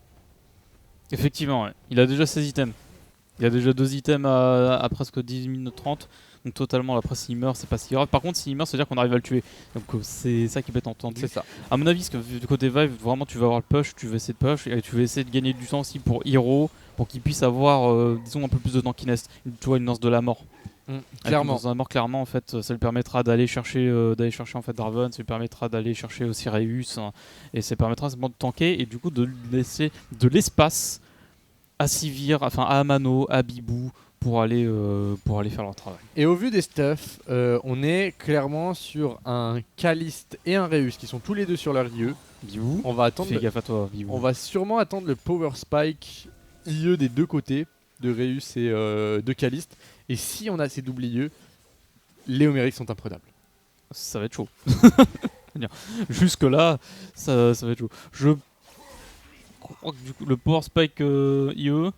Effectivement, ouais. Il a déjà ses items. Il a déjà 2 items à presque 10 minutes 30. Donc totalement, après s'il meurt, c'est pas si grave. Par contre, s'il meurt, ça veut dire qu'on arrive à le tuer. Donc c'est ça qui peut être entendu. C'est ça. À mon avis, parce que du côté Vive, vraiment, tu vas avoir le push, tu vas essayer de push, et tu vas essayer de gagner du temps aussi pour Hero, pour qu'il puisse avoir, disons, un peu plus de tankiness. Tu vois, une lance de la mort. Avec Clairement. une lance de la mort, clairement, en fait, ça lui permettra d'aller chercher en fait Draven, ça lui permettra d'aller chercher aussi Reus, hein, et ça lui permettra simplement de tanker et du coup de laisser de l'espace à Sivir, enfin à Amano, à Bibou pour aller faire leur travail. Et au vu des stuffs, on est clairement sur un Caliste et un Reus qui sont tous les deux sur leur IE. Bibou, On va attendre. fais gaffe à toi, Bibou. On va sûrement attendre le Power Spike IE des deux côtés, de Reus et de Caliste. Et si on a ces doubles IE, les Homériques sont imprenables. Ça va être chaud. Jusque là, ça va être chaud. Je crois que du coup, le Power Spike IE.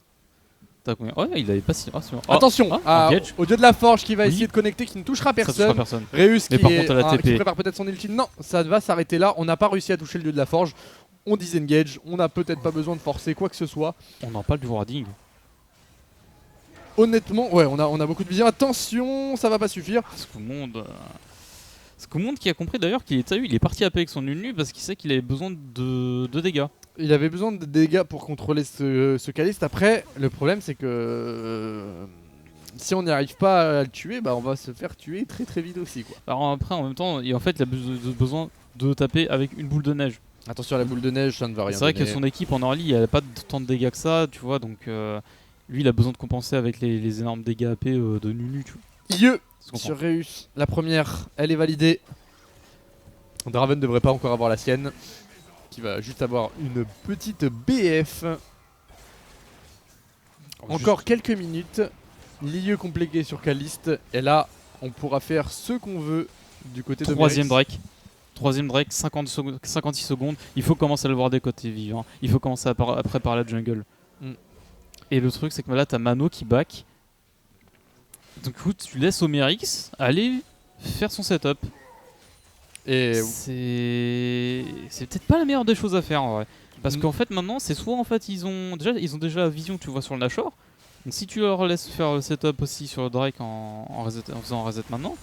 T'as combien? Oh, il avait pas si. Ah, c'est bon. Ah, Attention, engage. au dieu de la forge qui va Oui. essayer de connecter, qui ne touchera Ça touchera personne. personne. Reus Mais qui, par contre, elle a TP. qui prépare peut-être son ultime. Non, ça va s'arrêter là. On n'a pas réussi à toucher le dieu de la forge. On disengage. On n'a peut-être pas besoin de forcer quoi que ce soit. On en parle du warding. Honnêtement, ouais, on a beaucoup de vision. Attention, ça va pas suffire. Scoumonde qui a compris d'ailleurs qu'il il est parti AP avec son Nunu parce qu'il sait qu'il avait besoin de dégâts. Il avait besoin de dégâts pour contrôler ce Caliste. Après, le problème c'est que si on n'y arrive pas à le tuer, bah on va se faire tuer très très vite aussi, quoi. Alors après en même temps, il a besoin de taper avec une boule de neige. Attention à la boule de neige, ça ne va rien. C'est vrai que donner. son équipe en early, elle a pas tant de dégâts que ça, tu vois, donc lui il a besoin de compenser avec les énormes dégâts AP de Nunu, tu vois. IE Ça se sur Reus, la première, elle est validée. Draven ne devrait pas encore avoir la sienne, qui va juste avoir une petite BF. Encore quelques minutes, milieu compliqué sur Kalist, et là on pourra faire ce qu'on veut du côté de Troisième Merix. break. Troisième break, 56 secondes. Il faut commencer à le voir des côtés vivants. Il faut commencer à préparer la jungle. Et le truc, c'est que là, t'as Mano qui back. Donc, écoute, tu laisses Omerix aller faire son setup. Et C'est peut-être pas la meilleure des choses à faire en vrai. Parce qu'en fait, maintenant, c'est soit en fait, ils ont déjà la vision que tu vois sur le Nashor. Donc, si tu leur laisses faire le setup aussi sur le Drake en faisant un reset maintenant.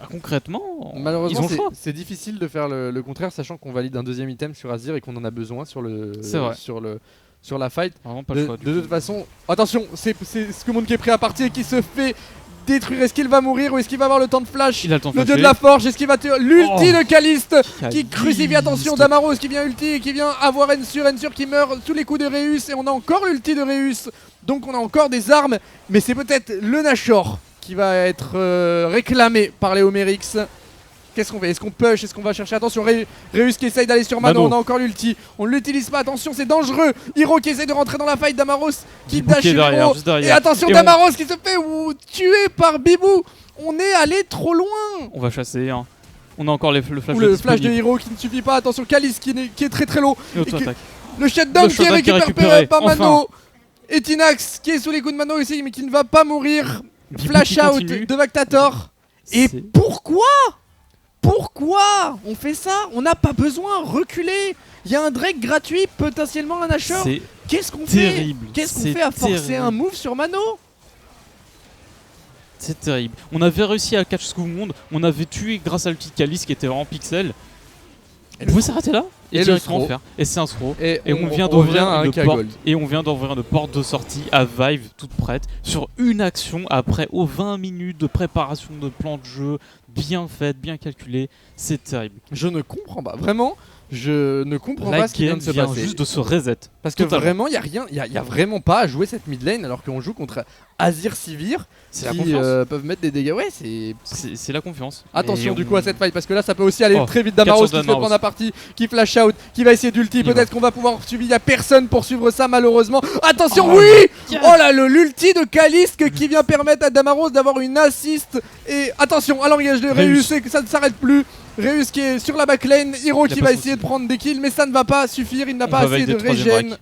Concrètement, malheureusement, ils ont le choix. c'est difficile de faire le contraire, sachant qu'on valide un deuxième item sur Azir et qu'on en a besoin sur la fight. Vraiment pas le choix. De toute façon, attention, c'est Skumon qui est prêt à partir et qui se fait détruire. Est-ce qu'il va mourir ou est-ce qu'il va avoir le temps de flash? Il a le temps de Le dieu de flasher. la forge, est-ce qu'il va tuer l'ulti de Kalist qui Kalist. crucifie? Attention, Damaros qui vient ulti et qui vient avoir Ensure qui meurt sous les coups de Reus, et on a encore l'ulti de Reus, donc on a encore des armes, mais c'est peut-être le Nashor qui va être réclamé par les Omerix. Qu'est-ce qu'on fait? Est-ce qu'on push? Est-ce qu'on va chercher? Attention, Reus qui essaye d'aller sur Mano. On a encore l'ulti. On ne l'utilise pas. Attention, c'est dangereux. Hiro qui essaye de rentrer dans la fight. Damaros qui dash sur Hiro. Et attention, Damaros qui se fait tuer par Bibou. On est allé trop loin. On va chasser. Hein. On a encore le flash, le flash de Hiro qui ne suffit pas. Attention, Kalist qui est très très low. Le shutdown qui est récupéré par Mano. Et Tinax qui est sous les coups de Mano aussi, mais qui ne va pas mourir. Flash out de Vactator. Et pourquoi on fait ça? On n'a pas besoin, reculer. Il y a un Drake gratuit, potentiellement un Nashor. Qu'est-ce qu'on fait? Qu'est-ce qu'on fait à forcer un move sur Mano? C'est terrible. On avait réussi à catch Skumon, on avait tué grâce à l'ulti de Kalist qui était vraiment pixel. On pouvait s'arrêter là et directement faire. Et c'est un throw. Et on vient d'ouvrir une porte de sortie à Vive toute prête sur une action après 20 minutes de préparation de plan de jeu bien faite, bien calculée. C'est terrible. Je ne comprends pas. Vraiment, je ne comprends pas ce qui vient de se passer. Juste de se reset. Parce que vraiment, il n'y a vraiment pas à jouer cette mid lane alors qu'on joue contre Azir Sivir qui peuvent mettre des dégâts. Ouais, c'est la confiance. Attention du coup à cette fight parce que là ça peut aussi aller très vite. Damaros qui se fait prendre la partie, qui flash out, qui va essayer d'ulti. Peut-être qu'on va pouvoir suivre. Il n'y a personne pour suivre ça malheureusement. Attention, oui! Oh là, l'ulti de Kalist qui vient permettre à Damaros d'avoir une assist. Et attention à l'engage de Reus, et que ça ne s'arrête plus. Reus qui est sur la backline, Hiro qui va essayer de prendre des kills, mais ça ne va pas suffire, il n'a pas assez de régène.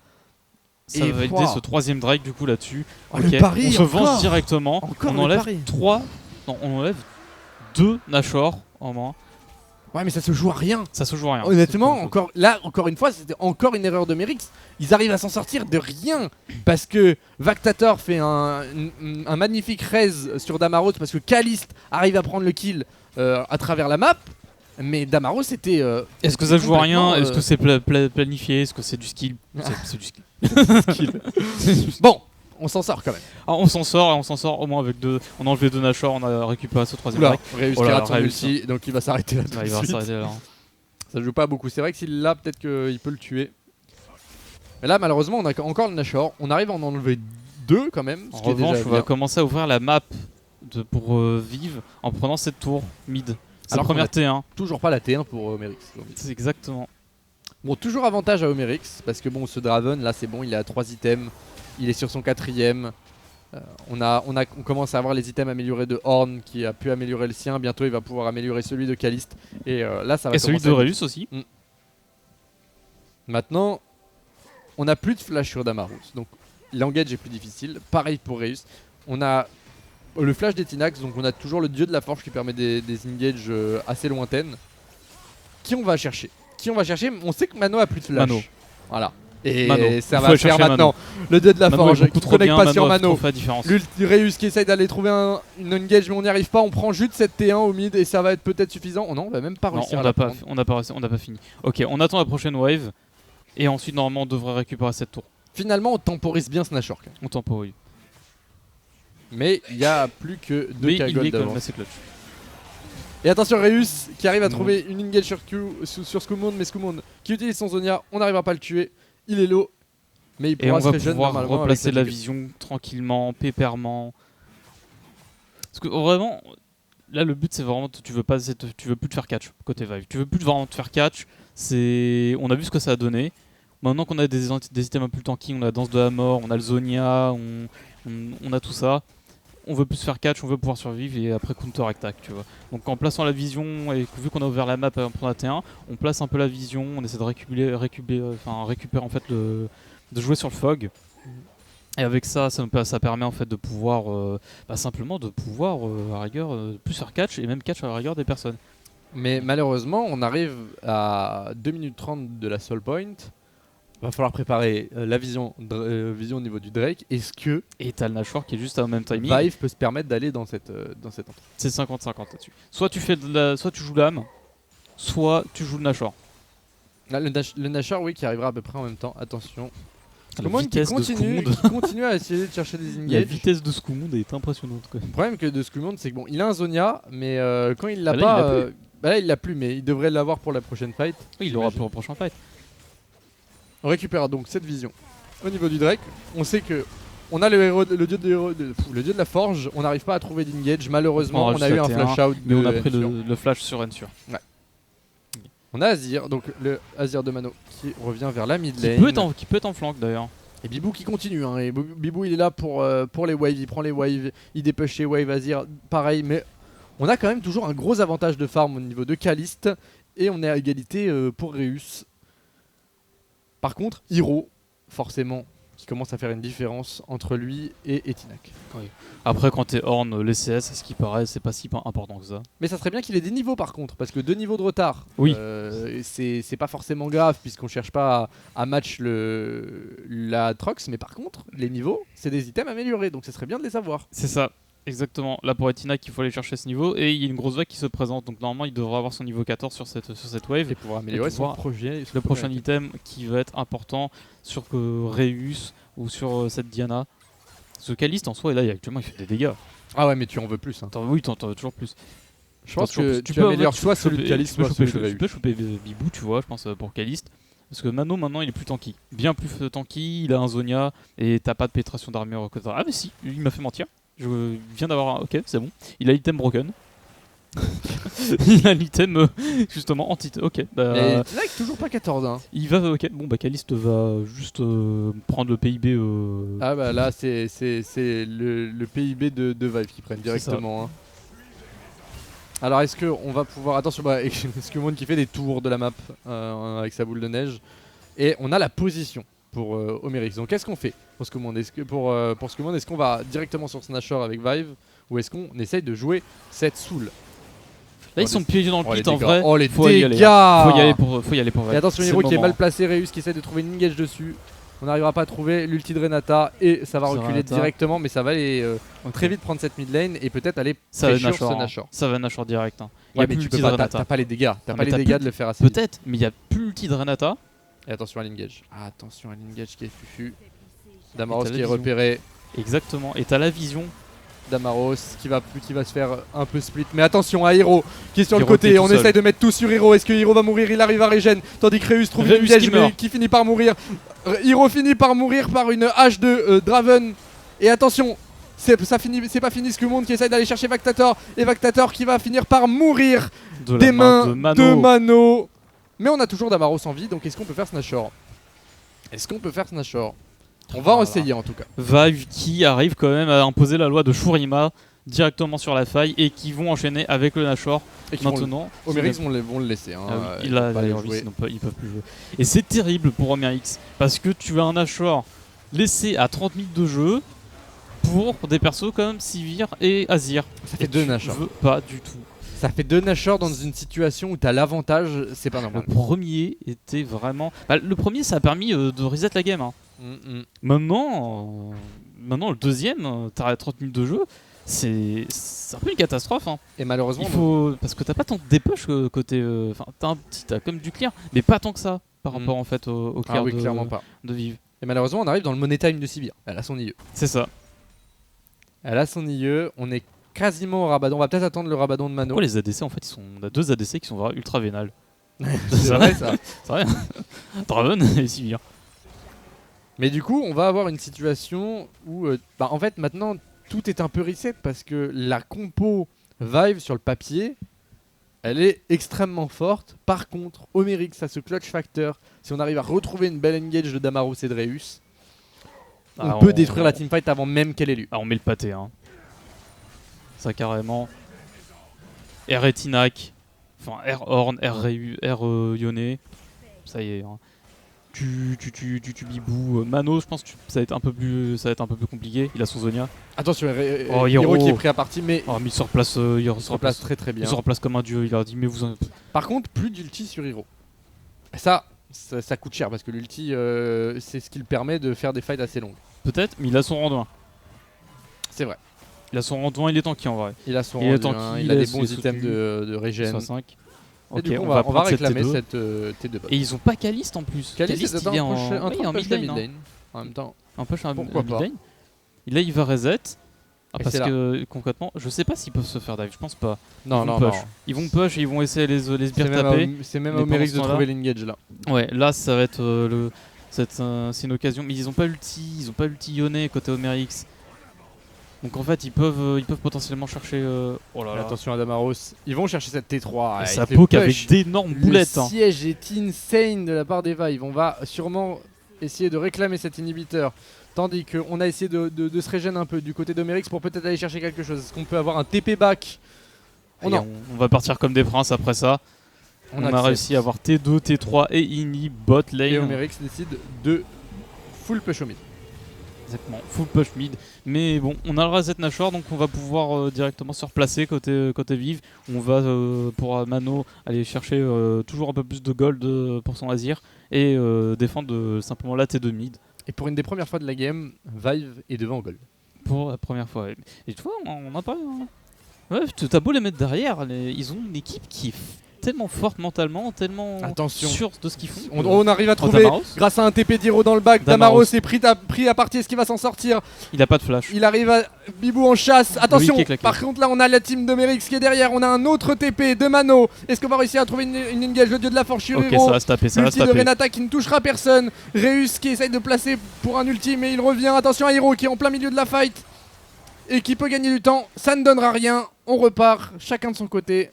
Ça va valider ce troisième Drake du coup là-dessus. Le pari, on se venge directement. On enlève 2 Nashor en moins. Ouais, mais ça se joue à rien. Ça se joue à rien. Honnêtement, encore une fois, c'était encore une erreur de Merix. Ils arrivent à s'en sortir de rien parce que Vactator fait un magnifique raise sur Damaros parce que Kalist arrive à prendre le kill à travers la map. Mais Damaros c'était. Est-ce que ça joue à rien? Est-ce que c'est planifié? Est-ce que c'est du skill? C'est du skill. Bon, on s'en sort quand même. On s'en sort au moins avec 2. On a enlevé 2 Nashor, on a récupéré ce troisième Drake. Reus qui rate son ulti, donc il va s'arrêter là. Il va s'arrêter là. Ça joue pas beaucoup. C'est vrai que s'il l'a, peut-être qu'il peut le tuer. Mais là, malheureusement, on a encore le Nashor. On arrive à en enlever 2 quand même. En revanche, on va commencer à ouvrir la map pour Vive en prenant cette tour mid. C'est la première T1. Toujours pas la T1 pour Omerix. C'est exactement. Bon, toujours avantage à Omerix parce que bon, ce Draven là, c'est bon, il est à 3 items. Il est sur son 4ème. On commence à avoir les items améliorés de Horn qui a pu améliorer le sien. Bientôt, il va pouvoir améliorer celui de Kalist. Et là, ça va. Et celui de Reus aussi. Maintenant, on n'a plus de flash sur Damaros. Donc, l'engage est plus difficile. Pareil pour Reus. On a le flash des Tinax, donc on a toujours le dieu de la forge qui permet des engages assez lointaines. Qui on va chercher? On sait que Mano a plus de flash. Mano. Voilà. Et Mano. ça va faire maintenant. Le dieu de la forge qui ne connecte pas sur Mano. Reus qui essaye d'aller trouver une engage mais on n'y arrive pas. On prend juste cette T1 au mid et ça va être peut-être suffisant. Oh non, on va même pas réussir. On n'a pas fini. Ok, on attend la prochaine wave et ensuite normalement on devrait récupérer cette tour. Finalement on temporise bien ce Nashor. On temporise. Mais il n'y a plus que 2 K-Gold d'avance. Et attention Reus qui arrive à trouver une engage sur Skumon, mais Skumon qui utilise son Zonia, on n'arrivera pas à le tuer. Il est low, mais il pourra se régénérer normalement. On va pouvoir replacer la vision tranquillement, pépèrement. Parce que vraiment, là le but c'est vraiment, tu veux plus te faire catch côté Vive. Tu veux plus vraiment te faire catch. On a vu ce que ça a donné. Maintenant qu'on a des items un peu plus tanky, on a la danse de la mort, on a le Zonia, on a tout ça. On veut plus faire catch, on veut pouvoir survivre et après counter-attack, tu vois. Donc en plaçant la vision, et vu qu'on a ouvert la map pour la T1, on place un peu la vision, on essaie de récupérer en fait de jouer sur le fog. Et avec ça, ça permet en fait de pouvoir, simplement de pouvoir à la rigueur plus faire catch et même catch à la rigueur des personnes. Mais malheureusement, on arrive à 2 minutes 30 de la soul point. Va falloir préparer la vision au niveau du Drake. Est-ce que Et t'as le Nashor qui est juste au même timing. Vive peut se permettre d'aller dans cette entrée? C'est 50-50 là-dessus. Soit tu joues l'âme, soit tu joues le Nashor. Là, le Nashor, oui, qui arrivera à peu près en même temps. Attention. La Skumond qui vitesse de continue, Skumond. à essayer de chercher des La engages. vitesse de Skumond est impressionnante, quoi. Le problème de Skumond, c'est que bon, il a un Zonia, mais quand il l'a Là, pas, il l'a plus. là il l'a plus, mais il devrait l'avoir pour la prochaine fight. Oui, il l'aura pour le prochain fight. On récupère donc cette vision au niveau du Drake. On sait que on a le dieu de la forge. On n'arrive pas à trouver d'engage. Malheureusement, on a eu un flash out. Mais on a pris le flash sur Ensure. Ouais. On a Azir, donc le Azir de Mano qui revient vers la mid Qui lane. peut être en flank d'ailleurs. Et Bibou qui continue. Hein. Et Bibou il est là pour les waves. Il prend les waves. Il dépush les waves. Azir pareil. Mais on a quand même toujours un gros avantage de farm au niveau de Kalist. Et on est à égalité pour Reus. Par contre, Hiro, forcément, qui commence à faire une différence entre lui et Etinak. Après, quand t'es Horn, les CS, à ce qui paraît, c'est pas si important que ça. Mais ça serait bien qu'il ait des niveaux par contre, parce que 2 niveaux de retard, Oui. C'est pas forcément grave, puisqu'on cherche pas à match la Trox, mais par contre, les niveaux, c'est des items améliorés, donc ça serait bien de les savoir. C'est ça, exactement. Là, pour Etinak, il faut aller chercher ce niveau, et il y a une grosse vague qui se présente, donc normalement, il devrait avoir son niveau 14 sur cette wave. Et pouvoir améliorer son projet. Le prochain item qui va être important sur Reus ou sur cette Diana. Ce Kalist en soi, et là, actuellement, il fait des dégâts. Ah ouais, mais tu en veux plus. Hein. Oui, t'en veux toujours plus. Je pense que tu améliores soit celui de Kalist, soit celui de Reus. Tu peux choper Bibou, tu vois, je pense, pour Kalist. Parce que Mano, maintenant, il est plus tanky. Bien plus tanky, il a un Zonia, et t'as pas de pénétration d'armure. Ah, mais si, il m'a fait mentir. Je viens d'avoir un... Ok, c'est bon. Il a l'item broken. Il a l'item justement anti. Ok. Bah, Etinak toujours pas 14. Hein. Il va. Ok. Bon, bah Kalist va juste prendre le PIB. Ah bah là, c'est le PIB de Vive qui prennent directement. Hein. Alors est-ce qu'on va pouvoir... Attention, Skumond qui fait des tours de la map avec sa boule de neige. Et on a la position pour Omerix. Donc qu'est-ce qu'on fait pour Skumond? Pour Skumond, est-ce qu'on va directement sur Snashor avec Vive, ou est-ce qu'on essaye de jouer cette soul? Là, ils sont piégés dans le pit en vrai. Oh les faut dégâts! Y aller pour Vive. Et attention, Hiro qui est mal placé, Reus qui essaie de trouver une engage dessus. On n'arrivera pas à trouver l'ulti de Renata et ça va reculer directement, mais ça va aller très vite prendre cette mid lane et peut-être aller sur ce Nashor. Ça va Nashor direct. Hein. Ouais, mais tu peux pas, t'as pas les dégâts. T'as pas les dégâts de le faire assez vite. Peut-être, mais il y a plus l'ulti de Renata. Et attention à l'engage. Attention à l'engage qui est fufu. Damaros qui est repéré. Exactement. Et t'as la vision. Damaros qui va se faire un peu split. Mais attention à Hiro qui est sur le côté. On essaye de mettre tout sur Hiro. Est-ce que Hiro va mourir? Il arrive à régène. Tandis que Reus trouve une engage mais qui finit par mourir. Hiro finit par mourir par une hache de Draven. Et attention, c'est pas fini. Skumond qui essaye d'aller chercher Vactator. Et Vactator qui va finir par mourir des mains de Mano. Mais on a toujours Damaros en vie. Donc est-ce qu'on peut faire Snashor? On va essayer en tout cas. Vive qui arrive quand même à imposer la loi de Shurima directement sur la faille et qui vont enchaîner avec le Nashor. Et maintenant, Omerix vont le laisser. Hein, ils peuvent plus jouer. Et c'est terrible pour Omerix parce que tu as un Nashor laissé à 30 minutes de jeu pour des persos comme Sivir et Azir. Ça fait 2 Nashor. Pas du tout. Ça fait 2 Nashor dans une situation où t'as l'avantage, c'est pas normal. Le premier était vraiment... le premier ça a permis de reset la game. Hein. Maintenant, le deuxième, t'as 30 minutes de jeu, c'est un peu une catastrophe. Hein. Et malheureusement, parce que t'as pas tant de dépush côté. T'as comme du clear, mais pas tant que ça par rapport en fait au clear clairement pas. De Vive. Et malheureusement, on arrive dans le money time de Sivir. Elle a son IE. C'est ça. Elle a son IE. On est quasiment au Rabadon. On va peut-être attendre le Rabadon de Mano. Pourquoi les ADC en fait on a 2 ADC qui sont vraiment ultra vénales. C'est vrai ça. C'est vrai. Draven et Sivir. Mais du coup, on va avoir une situation où, en fait, maintenant, tout est un peu reset parce que la compo Vive sur le papier, elle est extrêmement forte. Par contre, Omerix a ce clutch factor. Si on arrive à retrouver une belle engage de Damaros et de Reus, on peut détruire la teamfight avant même qu'elle ait lieu. Ah, on met le pâté, hein. Ça carrément. R Etinac, enfin R Horn, R Yone, ça y est. Hein. Tu bibou. Mano, je pense que ça va être un peu plus compliqué. Il a son Zonia. Attention, Hiro Hiro qui est pris à partie, mais mais il se replace, se replace très bien. Il se replace comme un dieu. Il a dit mais vous. Par contre, plus d'ulti sur Hiro. Ça coûte cher parce que l'ulti, c'est ce qui le permet de faire des fights assez longues. Peut-être, mais il a son rang 1. C'est vrai. Il a son rang 1, il est tanky en vrai. Il a son rang 1, il a des bons items de régène. 5. Et Ok, du coup, on va va réclamer T2. cette T2 bot. Et ils ont pas Caliste en plus. Caliste il est en mid mid lane. lane. En même temps. Un push en Pourquoi mid pas. lane. Et là, il va reset. Ah, Et parce c'est que concrètement, je sais pas s'ils peuvent se faire dive, je pense pas. Non, Ils non, vont non. push. Ils vont push et ils vont essayer les C'est sbires taper. c'est même Mais au mérite de pendant ce trouver l'engage là. Ouais, là ça va être c'est une occasion. Mais ils ont pas l'ulti Yone côté Omerix. Donc en fait ils peuvent potentiellement chercher. Oh là là. Attention à Damaros, ils vont chercher cette T3. Et il ça fait poke push. avec d'énormes boulettes. Le Hein. siège est insane de la part d'Eva. On va sûrement essayer de réclamer cet inhibiteur. Tandis qu'on a essayé de se régénérer un peu du côté d'Omerix pour peut-être aller chercher quelque chose. Est-ce qu'on peut avoir un TP back? Et on va partir comme des princes après ça. On a réussi à avoir T2, T3 et Ini bot lane. Et Omerix décide de full push au mid. Exactement, full push mid. Mais bon, on a le reset Nashor, donc on va pouvoir directement se replacer côté vive. On va pour Mano aller chercher toujours un peu plus de gold pour son Azir et défendre simplement la T2 mid. Et pour une des premières fois de la game, Vive est devant en gold. Pour la première fois. Et tu vois, on a pas. Ouais, t'as beau les mettre derrière, ils ont une équipe qui est tellement forte mentalement, tellement sûre de ce qu'ils font. On arrive à trouver, grâce à un TP d'Hiro dans le bac, Damaros est pris à partie, est-ce qu'il va s'en sortir? Il a pas de flash. Il arrive à Bibou en chasse, attention. Par contre là on a la team de Merix qui est derrière, on a un autre TP de Mano. Est-ce qu'on va réussir à trouver une engage, le dieu de la force sur Hiro? Ça va se taper, ça va se taper. taper. de Renata qui ne touchera personne. Reus qui essaye de placer pour un ulti mais il revient, attention à Hiro qui est en plein milieu de la fight. Et qui peut gagner du temps, ça ne donnera rien, on repart, chacun de son côté.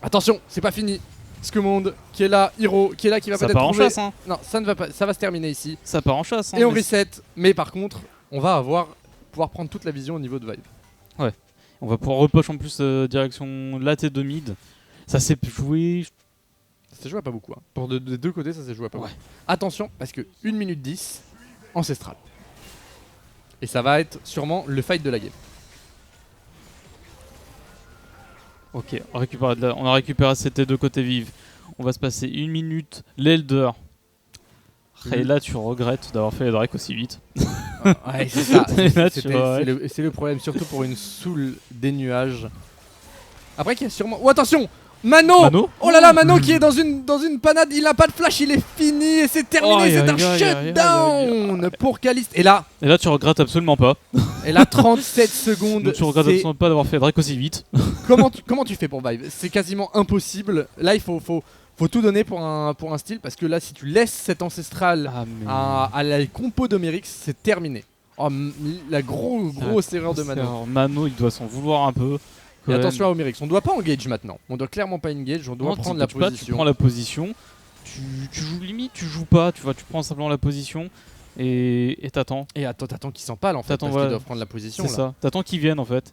Attention, c'est pas fini. Skumonde qui est là, Hiro qui est là, qui va peut-être trouver... Ça part en chasse, hein. Non, ça ne va pas, ça va se terminer ici. Ça part en chasse, hein. Et on reset, mais par contre, on va pouvoir prendre toute la vision au niveau de Vive. Ouais, on va pouvoir repush en plus direction la T2 mid. Ça s'est joué... Ça s'est joué à pas beaucoup, hein. Pour des deux côtés, ça s'est joué à pas beaucoup. Ouais. Attention, parce que 1 minute 10, ancestral. Et ça va être sûrement le fight de la game. Ok, on a récupéré cette T2 côté vive. On va se passer 1 minute, l'Elder. Et là tu regrettes d'avoir fait les Drake aussi vite. Ouais, c'est ça. C'est le problème, surtout pour une soul des nuages. Après qu'il y a sûrement... Oh attention, Mano, oh là là, Mano qui est dans une panade, il a pas de flash, il est fini et c'est terminé, c'est un shutdown pour Caliste. Et là tu regrettes absolument pas. Et là 37 secondes. Donc tu regrettes absolument pas d'avoir fait Drake aussi vite. Comment tu fais pour Vive? C'est quasiment impossible. Là il faut tout donner pour un style parce que là si tu laisses cet ancestral à la compo d'Omerix, c'est terminé. Oh, la grosse erreur de Mano. Mano il doit s'en vouloir un peu. Et attention à Omerix, on doit pas engage maintenant. On doit clairement pas engage, on doit prendre la position. Tu prends la position, tu joues limite, tu joues pas, tu prends simplement la position et t'attends. Et t'attends qu'ils s'empalent en fait, parce qu'ils doivent prendre la position. C'est ça, t'attends qu'ils viennent en fait.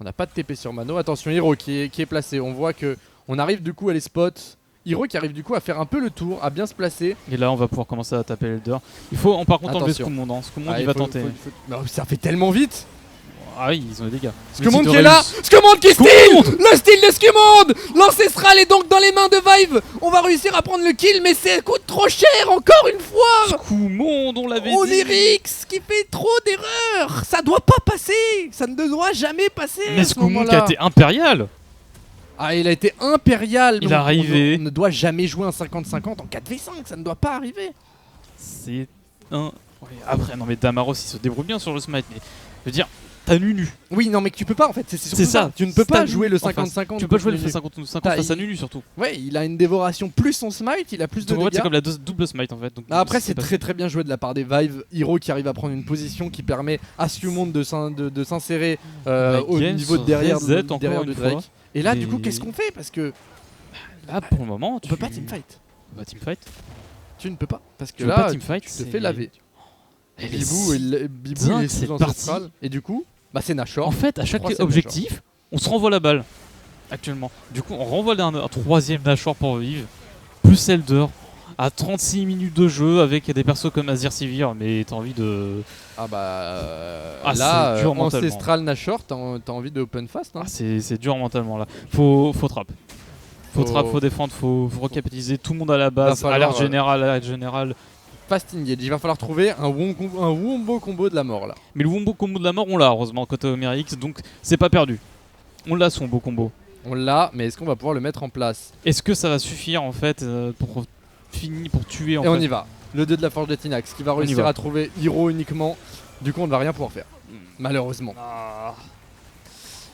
On n'a pas de TP sur Mano, attention Hiro qui est placé, on voit que on arrive du coup à les spots. Hiro qui arrive du coup à faire un peu le tour, à bien se placer. Et là on va pouvoir commencer à taper l'Elder. Il faut par contre enlever Skumonde, Skumonde il va tenter. Non, ça fait tellement vite. Ah oui, ils ont des dégâts. Skumonde qui est là, Skumonde qui steal. Le steal de Skumonde. L'ancestral est donc dans les mains de Vive. On va réussir à prendre le kill, mais ça coûte trop cher encore une fois. Skumonde, on l'avait dit. Omerix qui fait trop d'erreurs. Ça doit pas passer. Ça ne doit jamais passer. Mais Skumonde qui a été impérial. Ah, il a été impérial. Il est arrivé. On ne doit jamais jouer un 50-50 en 4v5. Ça ne doit pas arriver. C'est un... Ouais, après, non mais Damaros il se débrouille bien sur le smite, mais je veux dire... T'as Nunu. Oui, non, mais tu peux pas en fait. C'est ça. Tu ne peux pas jouer le 50-50. Tu peux pas jouer le 50-50 face à Nunu surtout. Ouais, il a une dévoration plus son smite, il a plus de dégâts. En fait, c'est comme la double smite en fait. Donc, après, c'est très bien joué de la part des Vive. Hiro qui arrive à prendre une position qui permet à Skumonde de s'insérer au niveau de derrière du Drake. Et là, Et- du coup, qu'est-ce qu'on fait? Parce que Là, pour le moment, on peut pas teamfight. Bah, teamfight. Tu ne peux pas. Parce que Tu veux là, pas teamfight, tu te c'est- fais laver. Elle est Bibou, si Bibou il dingue, est cette sous partie. ancestral. Et du coup, bah c'est Nashor. En fait, à chaque Troisième objectif, on se renvoie la balle. Actuellement. Du coup, on renvoie un troisième Nashor pour vivre. Plus Elder. À 36 minutes de jeu avec des persos comme Azir Sivir. Mais t'as envie de. Ah bah Ah, là, c'est dur mentalement. ancestral Nashor, t'as envie de open fast. Hein. Ah, c'est dur mentalement là. Faut trap. Faut Faut- trap, faut défendre, faut recapitaliser tout le monde à la base. Va falloir, Alerte générale. Fast engage. Il va falloir trouver un wombo combo de la mort là. Mais le wombo combo de la mort, on l'a heureusement côté Omerix. Donc c'est pas perdu. On l'a son beau combo. On l'a, mais est-ce qu'on va pouvoir le mettre en place? Est-ce que ça va suffire en fait pour tuer en Et fait on y va. Le 2 de la forge de Tinax qui va y réussir va. à trouver Hiro uniquement. Du coup, on ne va rien pouvoir faire. Malheureusement.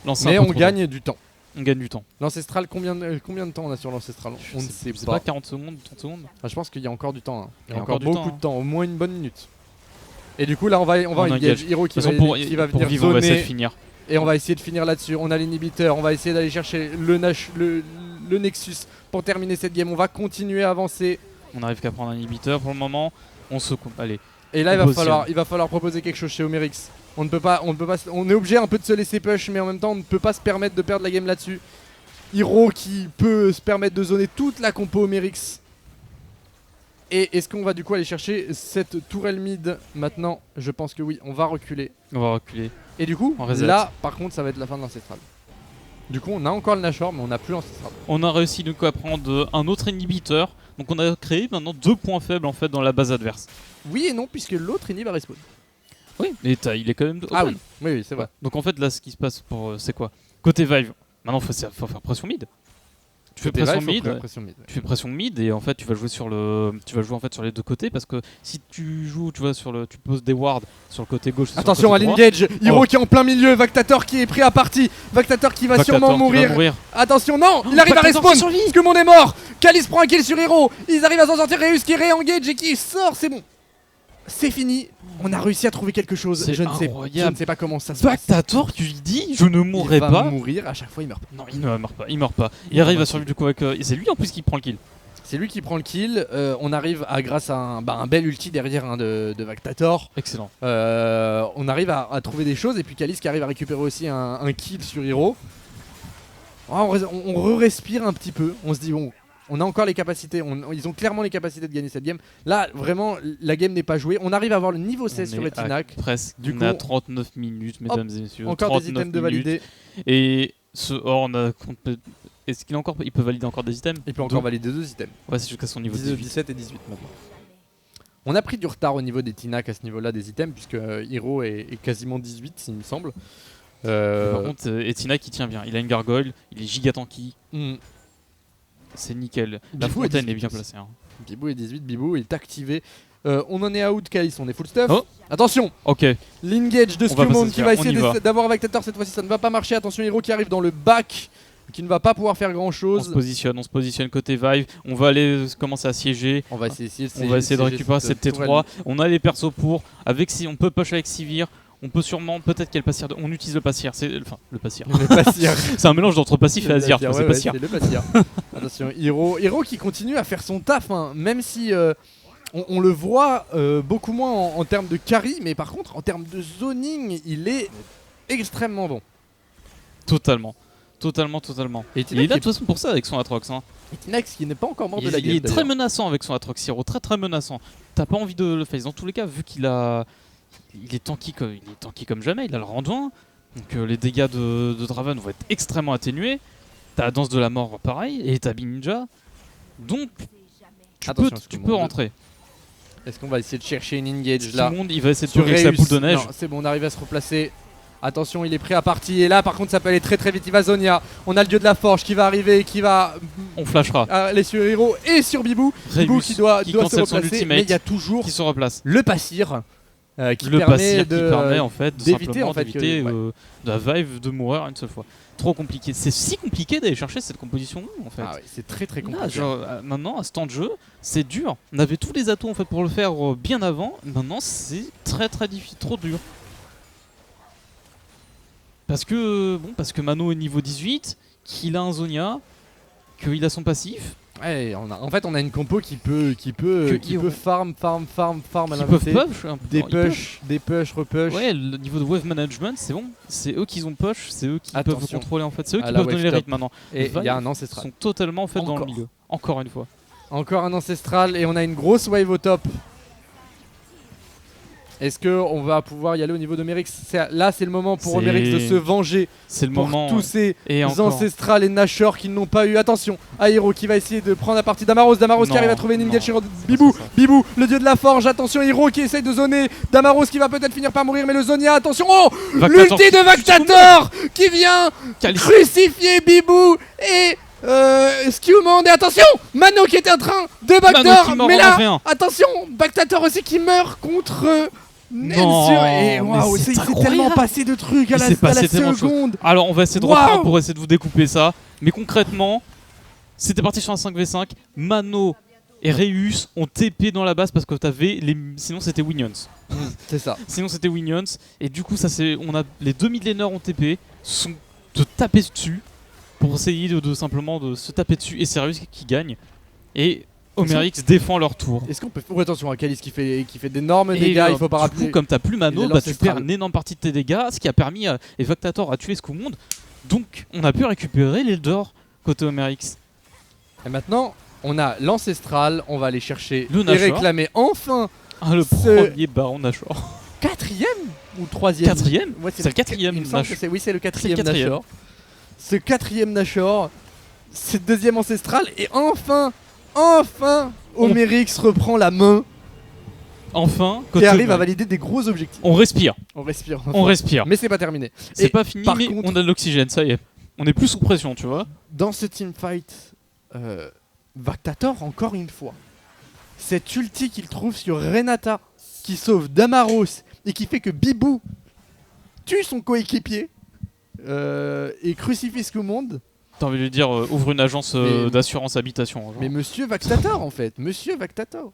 Lancer un Mais peu on trop gagne du temps. tôt. On gagne du temps. L'ancestral, combien de temps on a sur l'ancestral? On ne sait C'est pas. pas 40 secondes, 30 secondes. Ah, je pense qu'il y a encore du temps. Hein. Il y a encore encore du beaucoup temps, de temps, au moins une bonne minute. Et du coup, là, on va On engage engage. Hiro De qui toute va, façon, pour venir vivre, on va essayer de zoner. finir. Et on va essayer de finir là-dessus. On a l'inhibiteur, on va essayer d'aller chercher le Nexus pour terminer cette game. On va continuer à avancer. On arrive qu'à prendre un inhibiteur pour le moment. On se coupe. Allez. Et là, On il va falloir proposer quelque chose chez Omerix. On est obligé un peu de se laisser push, mais en même temps, on ne peut pas se permettre de perdre la game là-dessus. Hiro qui peut se permettre de zoner toute la compo Omerix. Et est-ce qu'on va du coup aller chercher cette tourelle mid maintenant? Je pense que oui, on va reculer. On va reculer. Et du coup, On reset. là, par contre, ça va être la fin de l'ancestral. Du coup, on a encore le Nashor, mais on n'a plus l'ancestral. On a réussi donc à prendre un autre inhibiteur. Donc on a créé maintenant 2 points faibles en fait dans la base adverse. Oui et non, puisque l'autre inhib va respawn. Oui. Mais il est quand même. Ah open. oui, oui, c'est vrai. Donc en fait là, ce qui se passe pour c'est quoi? Côté Vive. Maintenant, faut faire pression mid. Tu fais Côté pression Vive, faut mid. faire pression mid. Tu fais pression mid et en fait tu vas jouer en fait sur les deux côtés parce que si tu joues tu poses des wards sur le côté gauche. Attention à sur le côté droit. l'engage, Hiro qui est en plein milieu, Vactator qui est pris à partie, Vactator qui va Vactator sûrement qui va mourir. Attention, non, il arrive à Vactator respawn, qui survit. parce que mon est mort. Kalis prend un kill sur Hiro, ils arrivent à s'en sortir, Reus qui réengage et qui sort, c'est bon. C'est fini, on a réussi à trouver quelque chose, C'est je ne incroyable. sais pas comment ça se passe. Vactator qui lui dit je ne mourrai Il va pas. mourir, à chaque fois il meurt pas. Non, il ne meurt pas, il meurt pas. Il Il arrive meurt à survivre du coup avec. Et c'est lui en plus qui prend le kill. C'est lui qui prend le kill, on arrive à, grâce à un bel ulti derrière de Vactator, Excellent. on arrive à trouver des choses et puis Kalis qui arrive à récupérer aussi un kill sur Hiro. On respire un petit peu, on se dit bon, on a encore les capacités, ils ont clairement les capacités de gagner cette game. Là vraiment la game n'est pas jouée, on arrive à avoir le niveau 16 sur On est Etinac. à presque. Du On coup, est à 39 minutes, mesdames et messieurs. Encore des 39 items de minutes. valider, Et ce Horn est-ce qu'il a encore. Il peut valider encore des items? il peut encore Deux. valider 2 items, Ouais, c'est jusqu'à son niveau 17, 18. 17 et 18 maintenant. On a pris du retard au niveau des Tinac à ce niveau là des items puisque Hiro est quasiment 18 il me semble. Par contre, Etina qui tient bien. Il a une gargoyle, il est giga tanky. hmm. C'est nickel. La Bibou est fontaine est 18 bien aussi. placée. Hein. Bibou est 18, Bibou est activé. On en est à out, Kalis, on est full stuff. Oh. Attention, Ok, l'engage de On va pas Skumon se qui faire, va on essayer y va. d'avoir Vactator cette fois-ci, ça ne va pas marcher. Attention, Hiro qui arrive dans le back, qui ne va pas pouvoir faire grand on se chose. positionne côté Vive. On va aller commencer à siéger. On va essayer, On va essayer de récupérer cette T3. On a les persos pour. Si on peut push avec Sivir. On peut sûrement, peut-être qu'il y a le passir. On utilise le passir. Enfin, le passir. Le passir. C'est un mélange d'entre passif et Azir. Ouais, C'est ouais, passir. c'est le passir. Attention, Hiro qui continue à faire son taf, hein, même si on le voit beaucoup moins en termes de carry, mais par contre en termes de zoning, il est extrêmement bon. Totalement. Et Il est là de toute façon pour ça avec son Atrox. Hein. Tinax qui n'est pas encore mort de la Il game. est très menaçant avec son Atrox Hero, très menaçant. T'as pas envie de le face. Dans tous les cas, vu qu'il a. Il est tanky comme jamais, il a le renduin. Donc les dégâts de Draven vont être extrêmement atténués. T'as la danse de la mort pareil, et t'as Ninja. Donc Attention, tu peux rentrer. Est-ce qu'on va essayer de chercher une engage Tout là? le monde il va essayer de Sur tourner avec sa Reus. boule de neige. Non, c'est bon, on arrive à se replacer. Attention, il est prêt à partir. Et là, par contre, ça peut aller très très vite. Il va Zonia. On a le dieu de la forge qui va arriver, qui va On flashera. aller sur Hiro et sur Bibou. Bibou Reus qui doit se cancelle son replacer. ultimate, Mais il y a toujours qui se replace. le passir qui Le permet passir de qui permet en fait d'éviter, simplement en fait, d'éviter que- de la Vive de mourir une seule fois. Trop compliqué. C'est si compliqué d'aller chercher cette composition en fait. Ah ouais, c'est très très Là, compliqué. genre, maintenant, à ce temps de jeu, c'est dur. On avait tous les atouts en fait pour le faire bien avant. Maintenant, c'est très difficile, trop dur. Parce que Mano est niveau 18, qu'il a un Zonia, qu'il a son passif, Ouais, en fait, on a une compo qui peut farm à qu'ils peuvent l'invité. push. Des push, repush. Ouais, le niveau de wave management, c'est bon. C'est eux qui ont push, c'est eux qui peuvent Attention. contrôler en fait. C'est eux À qui la peuvent wave donner les top. rythmes maintenant. Et il y a un Ils ancestral. sont totalement en fait dans le Encore. milieu. Encore une fois. Encore un ancestral et on a une grosse wave au top. Est-ce qu'on va pouvoir y aller au niveau de Merix? Là, c'est le moment pour C'est- Merix de se venger C'est le pour moment. tous ces Et encore. ancestrales et Nashor qui n'ont pas eu. Attention, Aero qui va essayer de prendre la partie d'Amaros. Damaros qui Non, arrive à trouver une non. engage sur Ça, Bibou. c'est ça. Bibou, le dieu de la forge. Attention, Hero qui essaye de zoner. Damaros qui va peut-être finir par mourir, mais le Zonia, attention. Oh, Vactator l'ulti de Vactator qui vient Calice. crucifier Bibou et Skewmond. Et attention, Mano qui était en train de Mano backdoor. qui meurt Mais en là, 1v1. attention, Vactator aussi qui meurt contre Non, Nensur. Et waouh, mais c'est il s'est incroyable. tellement passé de trucs à Il la, s'est à la passé tellement de choses. seconde. Alors on va essayer de Waouh. reprendre pour essayer de vous découper ça. Mais concrètement, c'était parti sur un 5v5. Mano et Reus ont TP dans la base parce que t'avais les. Sinon c'était Winions. C'est ça. Sinon c'était Winions. Et du coup ça c'est. On a les deux midlaners ont TP, sont de taper dessus pour essayer de simplement de se taper dessus. Et c'est Reus qui gagne. Et Homerix défend leur tour. Est-ce qu'on peut faire attention à Calice qui fait d'énormes Et dégâts, il faut pas du rappeler. coup, comme t'as plus il Mano, est bah, tu l'ancestral. perds une énorme partie de tes dégâts, ce qui a permis à Vactator à tuer Skewmond. Donc on a pu récupérer l'Eldor côté Homerix. Et maintenant, on a l'ancestral, on va aller chercher Le et Nashor. réclamer enfin Ah, le Ce- premier baron Nashor. quatrième ou troisième. Quatrième. Ouais, C'est le quatrième il me semble Nash. que c'est oui, c'est le quatrième quatrième. Nashor. Ce quatrième Nashor, ce deuxième ancestral et enfin Homerix reprend la main Enfin, et côté arrive à Homerix. valider des gros objectifs. On respire, On respire. on enfin. respire. Mais c'est pas terminé. C'est Et pas fini, par mais contre- on a de l'oxygène, ça y est. On est plus sous pression, tu vois. Dans ce teamfight, Vactator, encore une fois, cette ulti qu'il trouve sur Renata, qui sauve Damaros et qui fait que Bibou tue son coéquipier et crucifie Skewmond. T'as envie de lui dire, ouvre une agence Mais- d'assurance habitation. genre. Mais Monsieur Vactator, en fait, Monsieur Vactator.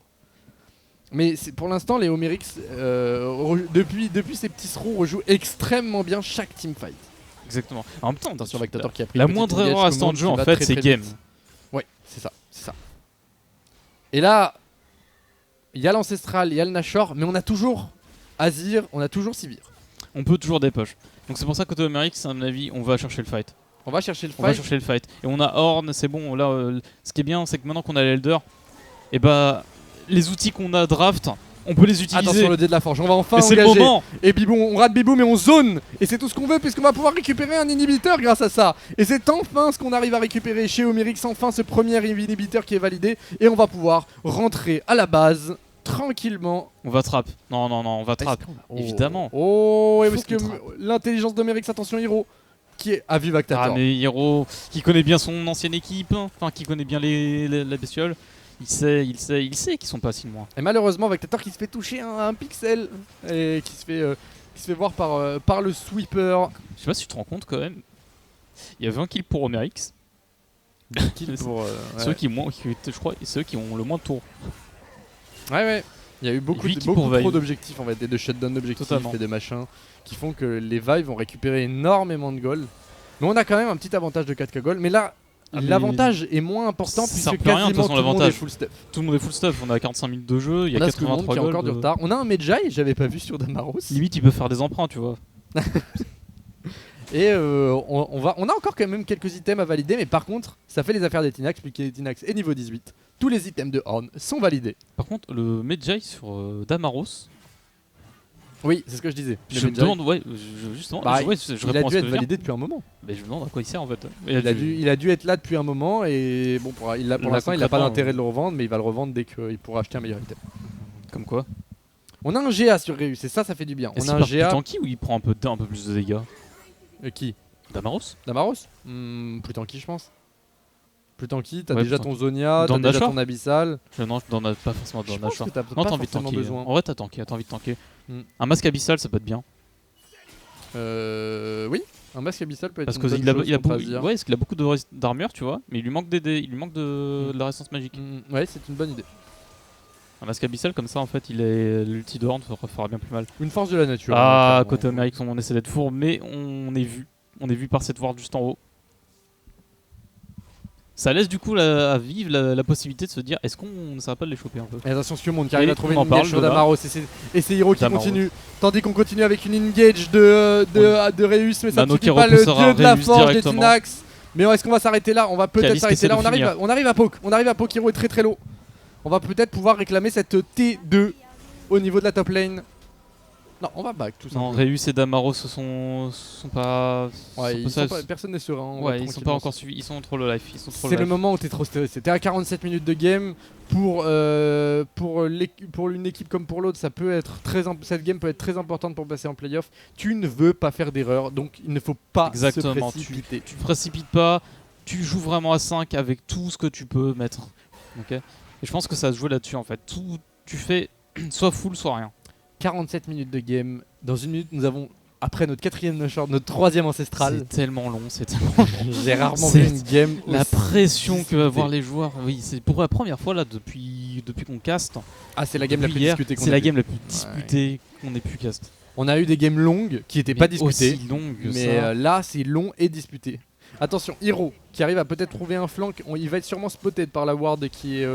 Mais pour l'instant, les Homerix, depuis ces petits srons, rejouent extrêmement bien chaque teamfight. Exactement. En même temps, Attention, Vactator qui a pris la une petite moindre engage erreur à ce Skewmond temps de jeu, qui en va fait, très, c'est très game. vite. Ouais, c'est ça, c'est ça. Et là, il y a l'Ancestral, il y a le Nashor, mais on a toujours Azir, on a toujours Sivir. On peut toujours dépoche. Donc c'est pour ça que côté Homerix, à mon avis, on va chercher le fight. On va chercher le On va fight. chercher le fight. Et on a Horn, c'est bon. Là, ce qui est bien, c'est que maintenant qu'on a l'Elder, et bah, les outils qu'on a draft, on peut les utiliser. Attention, le dé de la forge, on va enfin et c'est le engager. moment. Et Bibou, on rate Bibou, mais on zone. Et c'est tout ce qu'on veut, puisqu'on va pouvoir récupérer un inhibiteur grâce à ça. Et c'est enfin ce qu'on arrive à récupérer chez Homerix, enfin ce premier inhibiteur qui est validé. Et on va pouvoir rentrer à la base tranquillement. On va trap. Non, non, non, on va trap. Oh. Évidemment. Oh, et Faut parce que qu'on trappe. l'intelligence d'Homerix, attention, Hiro, qui est à vue Vactator. Ah, mais Hiro, qui connaît bien son ancienne équipe, hein, enfin, qui connaît bien la bestiole, il sait qu'ils sont pas si loin. Et malheureusement, Vactator qui se fait toucher un pixel et qui se fait voir par le sweeper. Je sais pas si tu te rends compte quand même. Il y a 20 kills pour Homerix. Kill pour, Ceux qui, je crois, ceux qui ont le moins de tours. ouais. Il y a eu beaucoup, Lui qui beaucoup pour Vive. trop d'objectifs en fait, et de shutdown d'objectifs Totalement. et de machins qui font que les Vive vont récupérer énormément de gold. Mais on a quand même un petit avantage de 4K gold. Mais là, Ah, mais l'avantage est moins important ça puisque sert plus à rien, de toute quasiment façon, tout le monde est l'avantage. full stuff. Tout le monde est full stuff. On a 45 minutes de jeu, il y On a a Skewmond 83 qui a gold. encore du retard. On a un Medjay, j'avais pas vu sur Damaros. Limite, il peut faire des emprunts, tu vois. Et on a encore quand même quelques items à valider, mais par contre, ça fait les affaires des Tinax, puisque Tinax est niveau 18. Tous les items de Horn sont validés. Par contre, le Medjay sur Damaros, Oui, c'est ce que je disais. Le je me Medjay, demande, ouais, justement, Bah, je il a réponds à dû ce être que je validé depuis un moment. Mais je me demande à quoi il sert en fait. Il a dû être là depuis un moment et bon, pour Là, l'instant, il n'a pas concrètement, d'intérêt de le revendre, mais il va le revendre dès qu'il pourra acheter un meilleur item. Comme quoi. On a un GA sur Reus et ça fait du bien. Est-ce On a qu'il un part plus GA. tanky ou il prend un peu plus de dégâts? Qui Damaros? Damaros Plus tanky, je pense. Plus tanky, t'as Ouais, déjà plus ton Zonia, Dans t'as déjà Nashor ton Abyssal. Non, je n'en ai pas forcément Je dans pense Nashor. que t'as Non, pas t'as envie de forcément tanker. besoin. En vrai, t'as envie de tanker. Hmm. Un masque abyssal, ça peut être bien. Oui, un masque abyssal peut être Parce une que bonne il a chose contre beaucoup, Azir. ouais, parce qu'il a beaucoup d'armure, tu vois, mais il lui manque il lui manque de la résistance magique. Ouais, c'est une bonne idée. Un masque abyssal comme ça, en fait, l'ulti de Horn fera bien plus mal. Une force de la nature. Ah, hein, côté clairement. Amérique, on essaie d'être fourbe, mais on est vu par cette ward juste en haut. Ça laisse du coup à Vive la possibilité de se dire est-ce qu'on ne saurait pas de les choper un peu. Et attention, Skumond qui arrive Et à trouver on en une engage parle sur de là. Damaros et c'est Hiro qui Damaros. continue. Tandis qu'on continue avec une engage de Reus, mais ça ne Mano suffit qui pas le repoussera dieu de la Reus forge des directement. Tinax. Mais est-ce qu'on va s'arrêter là? On va peut-être Caliste s'arrêter essaie là. de finir. On arrive à poke. On arrive à poke. Hiro est très très low. On va peut-être pouvoir réclamer cette T2 au niveau de la top lane. Non, on va back tout Non, simplement. Reus et Damaros sont pas. Ouais, sont ils pas sont ça- pas- personne n'est serein. on va Ouais, ils sont pas tranquillement encore suivis, ils sont trop low life. Ils sont trop C'est low le life. moment où t'es trop stressé. T'es à 47 minutes de game. Pour une équipe comme pour l'autre, cette game peut être très importante pour passer en playoff. Tu ne veux pas faire d'erreur, donc il ne faut pas Exactement, se précipiter. Tu précipites pas, tu joues vraiment à 5 avec tout ce que tu peux mettre. Ok. Et je pense que ça se joue là-dessus en fait. Tout, tu fais soit full, soit rien. 47 minutes de game. Dans une minute, nous avons, après notre 4ème no-short, notre 3ème ancestral. C'est tellement long, c'est tellement J'ai rarement C'est vu une game la aussi pression que disputée. va avoir les joueurs. Oui, c'est pour la première fois là depuis qu'on caste. Ah, c'est la game la Depuis plus hier, discutée qu'on c'est ait la vue. game la plus disputée qu'on ait pu cast. On a eu des games longues qui n'étaient pas Mais disputées. aussi longue que Mais ça. là, c'est long et disputé. Attention, Hiro qui arrive à peut-être trouver un flank. Il va être sûrement spotted par la ward qui est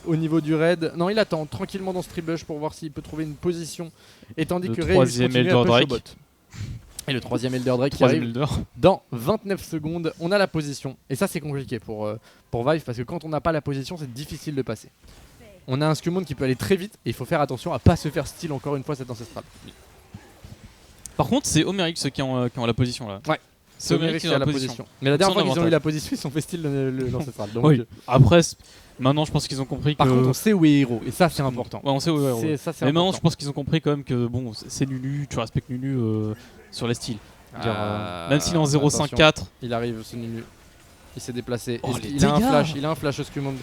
au niveau du raid. Non, il attend tranquillement dans ce tribush pour voir s'il peut trouver une position. Et tandis Le que Reus troisième continue à Elder push au Drake. bot. Et le troisième Elder Drake qui Troisième arrive Elder. dans 29 secondes. On a la position. Et ça, c'est compliqué pour Vive parce que quand on n'a pas la position, c'est difficile de passer. On a un Skumond qui peut aller très vite et il faut faire attention à pas se faire steal encore une fois cette ancestral. Par contre, c'est Omerix qui ont la position là. Ouais. C'est Omerix qui a la position. Mais la dernière Son fois qu'ils ont eu avantage. la position, ils sont fait steal l'ancestral. Donc, Oui. Après, maintenant, je pense qu'ils ont compris par que. contre, on sait où est Hiro et ça, c'est important. Ouais, on sait où est Hero. Ça, c'est Mais maintenant, important. je pense qu'ils ont compris quand même que bon, c'est Nunu, tu respectes Nunu sur les styles. Dire, même s'il est en 0.54, Il arrive, ce Nunu. Il s'est déplacé. Oh, Est-ce les qu'il a un dégâts. flash, il a un flash au Skumond.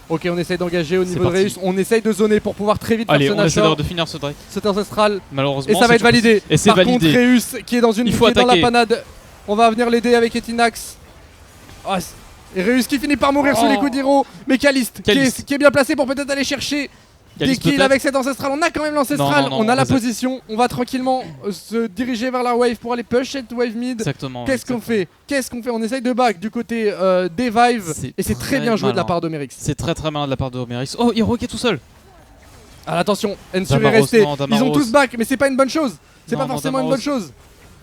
Ok, on essaye d'engager au C'est niveau de parti. Reus. On essaye de zoner pour pouvoir très vite allez, faire on ce essaie Nashor, de finir ce Drake. cet ancestral. Malheureusement, Et ça va être validé. Et c'est Par contre, validé. Reus qui est dans une Il faut qui est dans la attaquer. panade. On va venir l'aider avec Etinax. Ah, et Reus qui finit par mourir sous Oh. les coups d'Hiro. Mais Caliste Caliste. qui est bien placé pour peut-être aller chercher des Caliste, kills peut-être. avec cet ancestral. On a quand même l'ancestral. Non, non, On a la reset. position. On va tranquillement se diriger vers la wave pour aller push cette wave mid. Exactement. Qu'est-ce qu'on fait? On essaye de back du côté des Vive. C'est Et c'est très très bien joué de la malin. part d'Omerix. C'est très très malin de la part de Omerix. Oh, Hero qui est tout seul. Alors attention, Ensure est Damaros, resté. non, Ils Damaros. ont tous back, mais c'est pas une bonne chose. C'est Non, pas non, forcément une Damaros. bonne chose.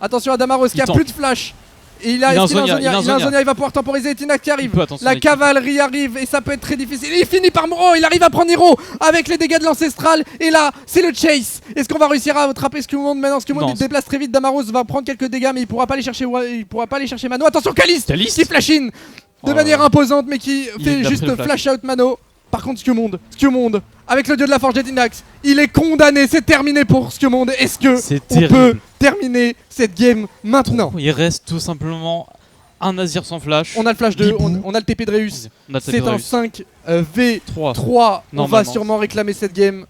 Attention à Damaros qui Il a tank. plus de flash. Et il Il a a un est-ce qu'il a un Zonia, Zonia. il a un Il a un Zonia. Zonia, il va pouvoir temporiser Etinax qui arrive. Il peut, attention, La l'équipe. cavalerie arrive et ça peut être très difficile. Il finit par mourir. Oh, il arrive à prendre Hiro avec les dégâts de l'ancestral. Et là, c'est le chase. Est-ce qu'on va réussir à attraper Skumond maintenant? Skumond Non. il se déplace très vite. Damaros va prendre quelques dégâts, mais il pourra pas aller chercher. Il pourra pas aller chercher Mano. Attention, Caliste Caliste. qui flash in de Oh manière là là. imposante, mais qui Il fait est juste d'après le flash out Mano. Par contre, Skumond, avec le dieu de la forge d'Etinax, il est condamné. C'est terminé pour Skumond. Est-ce que C'est on peut terrible. terminer cette game maintenant? Il reste tout simplement un Nazir sans flash. On a le flash de, Bibou. on a le TP de Reus. On a C'est un 5 V3. 3. On va Normalement. sûrement réclamer cette game.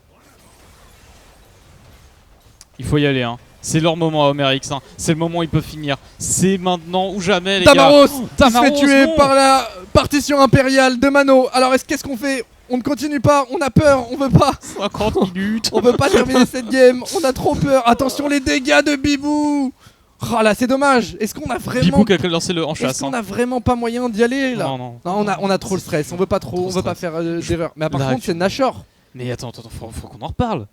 Il faut y aller. Hein. C'est leur moment à Omerix. Hein. C'est le moment où ils peuvent finir. C'est maintenant ou jamais, les Damaros gars. qui se Damaros, fait tuer non. par la partition impériale de Mano. Alors qu'est-ce qu'on fait? On ne continue pas, on a peur, on veut pas. 50 minutes. On veut pas terminer cette game, on a trop peur. Attention les dégâts de Bibou. Oh là, c'est dommage. Est-ce qu'on a vraiment Bibou qui a lancé le en Est-ce chasse. qu'on Hein. a vraiment pas moyen d'y aller là? Non, non. Non, on a trop le stress, on veut pas trop, Trop on veut pas stress. faire d'erreur. Mais par Là, contre, c'est Nashor. Mais attends, faut qu'on en reparle.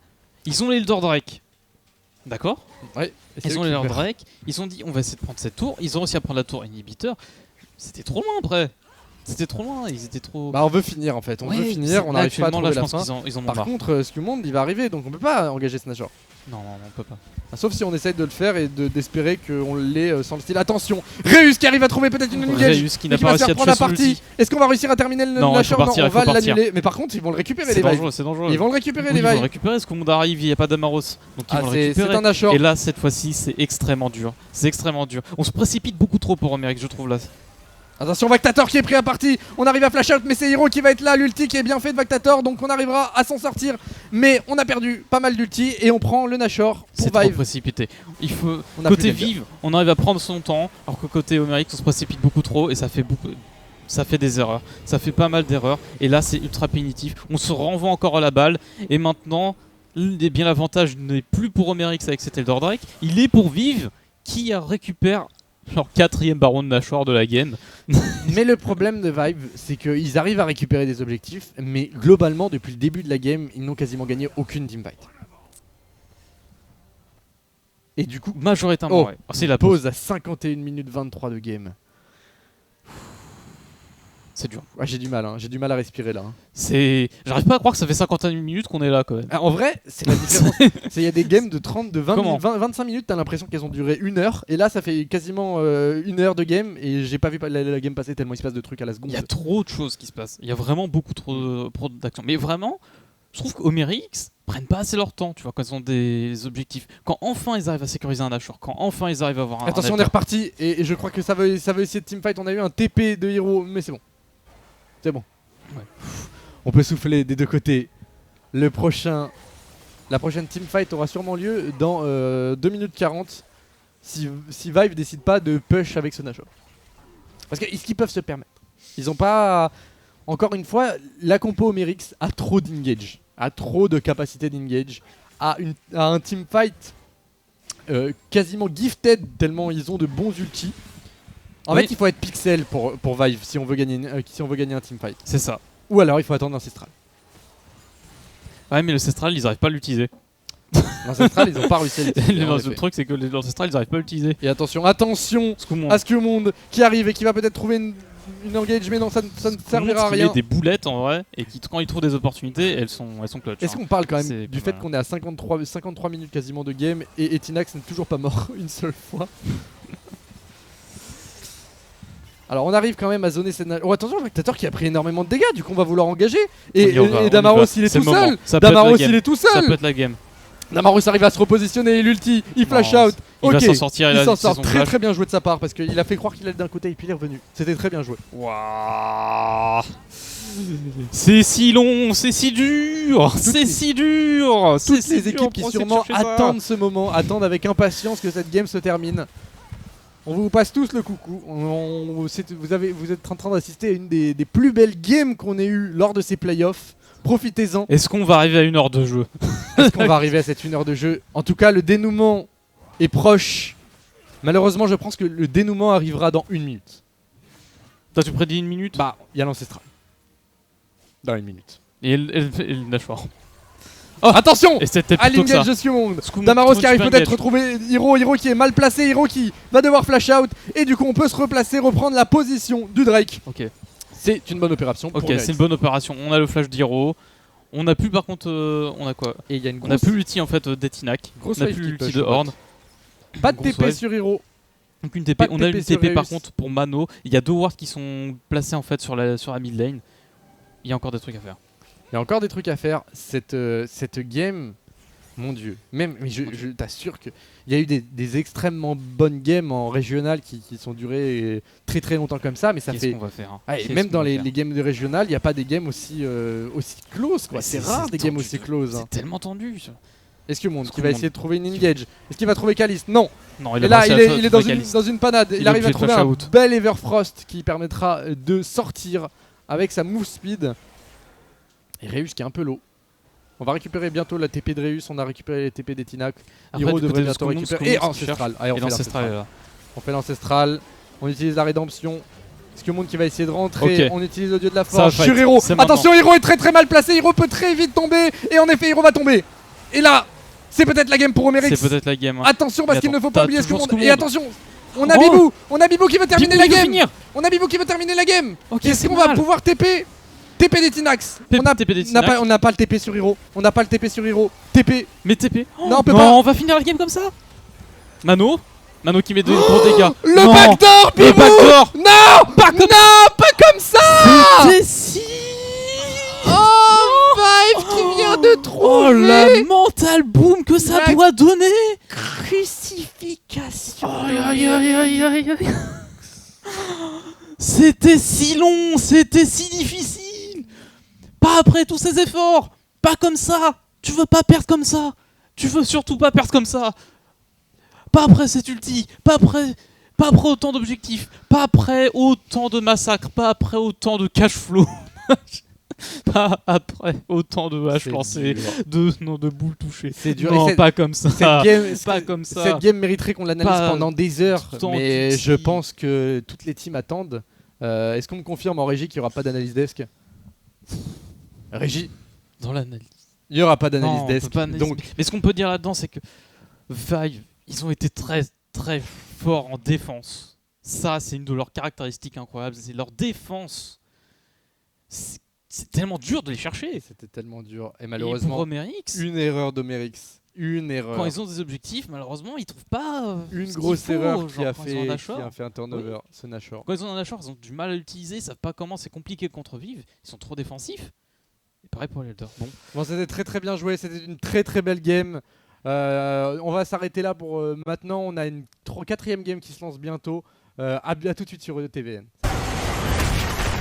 Ils ont l'Elder Drake. D'accord. Ouais. Ils ont l'Elder Drake. Ils ont dit on va essayer de prendre cette tour. Ils ont réussi à prendre la tour inhibiteur. C'était trop loin après. C'était trop loin. Ils étaient trop. Bah on veut finir en fait, on Ouais, veut finir, on là, n'arrive pas à actuellement, trouver là, je la pense fin. qu'ils en ont Par marre. contre, Skumond il va arriver, donc on peut pas engager ce Nashor. Non, on peut pas. Sauf si on essaye de le faire et d'espérer qu'on l'ait sans le style. Attention, Reus qui arrive à trouver peut-être une engage. Reus qui Et n'a qui pas va se réussi à faire prendre tuer la son partie. ulti. Est-ce qu'on va réussir à terminer le Non, il Nashor? faut Non, partir, on il faut va partir. l'annuler. Mais par contre, ils vont le récupérer C'est les dangereux, Vives. c'est dangereux. Ils vont le récupérer Oui, les ils vont le Vives. récupérer parce que Monde arrive, il n'y a pas d'Amaros. Donc ils Ah, vont le c'est récupérer. un Nashor. Et là, cette fois-ci, c'est extrêmement dur. C'est extrêmement dur. On se précipite beaucoup trop pour Omerix, je trouve là. Attention, Vactator qui est pris à partie. On arrive à flash out, mais c'est Hiro qui va être là. L'ulti qui est bien fait de Vactator, donc on arrivera à s'en sortir. Mais on a perdu pas mal d'ulti et on prend le Nashor C'est pour trop Vive. précipité. Il faut On a côté plus de Vive, on arrive à prendre son temps, alors que côté Omerix, on se précipite beaucoup trop et ça fait beaucoup. Ça fait des erreurs, ça fait pas mal d'erreurs et là c'est ultra punitif. On se renvoie encore à la balle et maintenant, eh bien l'avantage n'est plus pour Omerix avec cet Elder Drake, il est pour Vive qui récupère leur 4e baron de Nashor de la game. Mais le problème de Vive, c'est qu'ils arrivent à récupérer des objectifs, mais globalement, depuis le début de la game, ils n'ont quasiment gagné aucune teamfight. Et du coup, Majoritairement, ouais. c'est la pause à 51 minutes 23 de game. C'est dur. Ouais, j'ai du mal à respirer là. J'arrive pas à croire que ça fait 51 minutes qu'on est là quand même. En vrai, c'est la différence. Il y a des games de 30, de 20, 25 minutes, t'as l'impression qu'elles ont duré 1 heure. Et là, ça fait quasiment 1 heure de game. Et j'ai pas vu la game passer tellement il se passe de trucs à la seconde. Il y a trop de choses qui se passent. Il y a vraiment beaucoup trop d'actions. Mais vraiment, je trouve qu'Omerix prennent pas assez leur temps, tu vois, quand ils ont des objectifs. Quand enfin ils arrivent à sécuriser un Nashor, quand enfin ils arrivent à avoir un. Attention, on est reparti. Et je crois que ça veut essayer de teamfight. On a eu un TP de Hero, mais c'est bon. C'est bon. Ouais. On peut souffler des deux côtés. La prochaine teamfight aura sûrement lieu dans 2 minutes 40 si Vive décide pas de push avec ce Nashor. Parce qu'ils peuvent se permettre. Ils ont pas... Encore une fois, la compo Omerix a trop d'engage, a trop de capacité d'engage, a un teamfight quasiment gifted tellement ils ont de bons ultis. En fait, il faut être pixel pour Vive si on veut gagner un teamfight. C'est ça. Ou alors il faut attendre l'Ancestral. Ouais, mais l'Ancestral, ils arrivent pas à l'utiliser. L'Ancestral, ils ont pas réussi à l'utiliser. Le truc, c'est que l'Ancestral, ils arrivent pas à l'utiliser. Et attention à Skumond qui arrive et qui va peut-être trouver une engage, mais non, ça ne servira à rien. Met des boulettes en vrai, et quand ils trouvent des opportunités, elles sont clutch. Est-ce qu'on parle quand même du fait qu'on est à 53 minutes quasiment de game et Etinax n'est toujours pas mort une seule fois? Alors on arrive quand même à zoner cette... Oh attention, le Spectateur qui a pris énormément de dégâts, du coup on va vouloir engager. Et Damaros il est tout seul. Damaros il est tout seul. Ça peut être la game. Damaros arrive à se repositionner et l'ulti, il flash out. Il va s'en sortir, il s'en sort très bien joué de sa part parce qu'il a fait croire qu'il allait d'un côté et puis il est revenu. C'était très bien joué. Waouh. C'est si long, c'est si dur, c'est si dur. Toutes les équipes qui sûrement attendent ce moment, attendent avec impatience que cette game se termine. On vous passe tous le coucou. Vous êtes en train d'assister à une des plus belles games qu'on ait eues lors de ces playoffs. Profitez-en. Est-ce qu'on va arriver à 1 heure de jeu? Est-ce qu'on va arriver à cette 1 heure de jeu? En tout cas, le dénouement est proche. Malheureusement, je pense que le dénouement arrivera dans 1 minute. Toi, tu prédis 1 minute? Bah, il y a l'Ancestral. Dans 1 minute. Et le Nashor. Oh, attention à l'engage de Skumond. Damaros qui arrive peut-être retrouver Hero qui est mal placé, Hero qui va devoir flash out. Et du coup on peut se replacer, reprendre la position du Drake. Ok. C'est une bonne opération. Ok, c'est une bonne opération. On a le flash d'Hero. On a plus par contre... on a quoi? Et y a une On a plus l'ulti en fait d'Etinac. On a plus l'ulti de Horn. Pas de TP sur Hero. Donc une TP. On a une TP par contre pour Mano. Il y a 2 wards qui sont placés en fait sur la mid lane. Il y a encore des trucs à faire. Il y a encore des trucs à faire. Cette game, mon dieu. Mais je t'assure qu'il y a eu des extrêmement bonnes games en régional qui sont durées très très longtemps comme ça. Mais ça fait. Qu'est-ce qu'on va faire même dans les games de régional, il n'y a pas des games aussi close. C'est rare des games aussi close. C'est tellement tendu. Est-ce que Monde qui va essayer de trouver une engage? Est-ce qu'il va trouver Caliste? Non. Et là, il est dans une panade. Il arrive à trouver un bel Everfrost qui permettra de sortir avec sa move speed. Et Reus qui est un peu low. On va récupérer bientôt la TP de Reus, on a récupéré les TP d'Etinac. Hero devrait bientôt récupérer. Et Ancestral. Allez, on fait l'Ancestral. On utilise la rédemption. Skumond qui va essayer de rentrer. On utilise le dieu de la force sur Hero. Attention, Hero est très très mal placé. Hero peut très vite tomber. Et en effet, Hero va tomber. Et là, c'est peut-être la game pour Omerix. C'est peut-être la game. Attention parce qu'il ne faut pas oublier Skumond. Et attention, on a Bibou. On a Bibou qui veut terminer la game. On a Bibou qui veut terminer la game. Est-ce qu'on va pouvoir TP d'Etinax? On n'a pas le TP sur Hero. On n'a pas le TP sur Hero. TP. Mais TP. Non, on peut pas. On va finir la game comme ça. Mano qui met de gros dégâts. Le backdoor, Bibou. Le backdoor. Non, pas comme ça. C'était si. Oh, Vive qui vient de trouver. Oh, la mental boom que ça doit donner. Crucifixion. C'était si long, c'était si difficile. Pas après tous ces efforts. Pas comme ça. Tu veux pas perdre comme ça. Tu veux surtout pas perdre comme ça. Pas après cet ulti. Pas après autant d'objectifs. Pas après autant de massacres. Pas après autant de cash flow. Pas après autant de haches C'est lancées, dur. de boules touchées. C'est dur. Non, Et pas comme ça. Pas comme ça. Cette game mériterait qu'on l'analyse Pas pendant des heures, tout en mais tout je petit. pense que toutes les teams attendent. Est-ce qu'on me confirme en régie qu'il n'y aura pas d'analyse desk? Régie, Dans l'analyse. il n'y aura pas d'analyse Non, on peut desk. pas analyser. Donc, Mais ce qu'on peut dire là-dedans, c'est que Vive, ils ont été très très forts en défense. Ça, c'est une de leurs caractéristiques incroyables. C'est leur défense. C'est tellement dur de les chercher. c'était tellement dur. Et Et pour malheureusement, Romerix, une erreur de Merix. Une erreur. quand ils ont des objectifs, malheureusement, ils trouvent pas Une ce grosse qu'il faut, erreur genre qui a quand ils ont un fait Nashor. un turnover, ce Nashor. Quand ils ont un Nashor, ils ont du mal à l'utiliser, ils savent pas comment, c'est compliqué contre Vive, ils sont trop défensifs. Et pareil pour les Elder. Bon, c'était très très bien joué, c'était une très très belle game. On va s'arrêter là pour maintenant. On a une quatrième game qui se lance bientôt. À tout de suite sur TVN.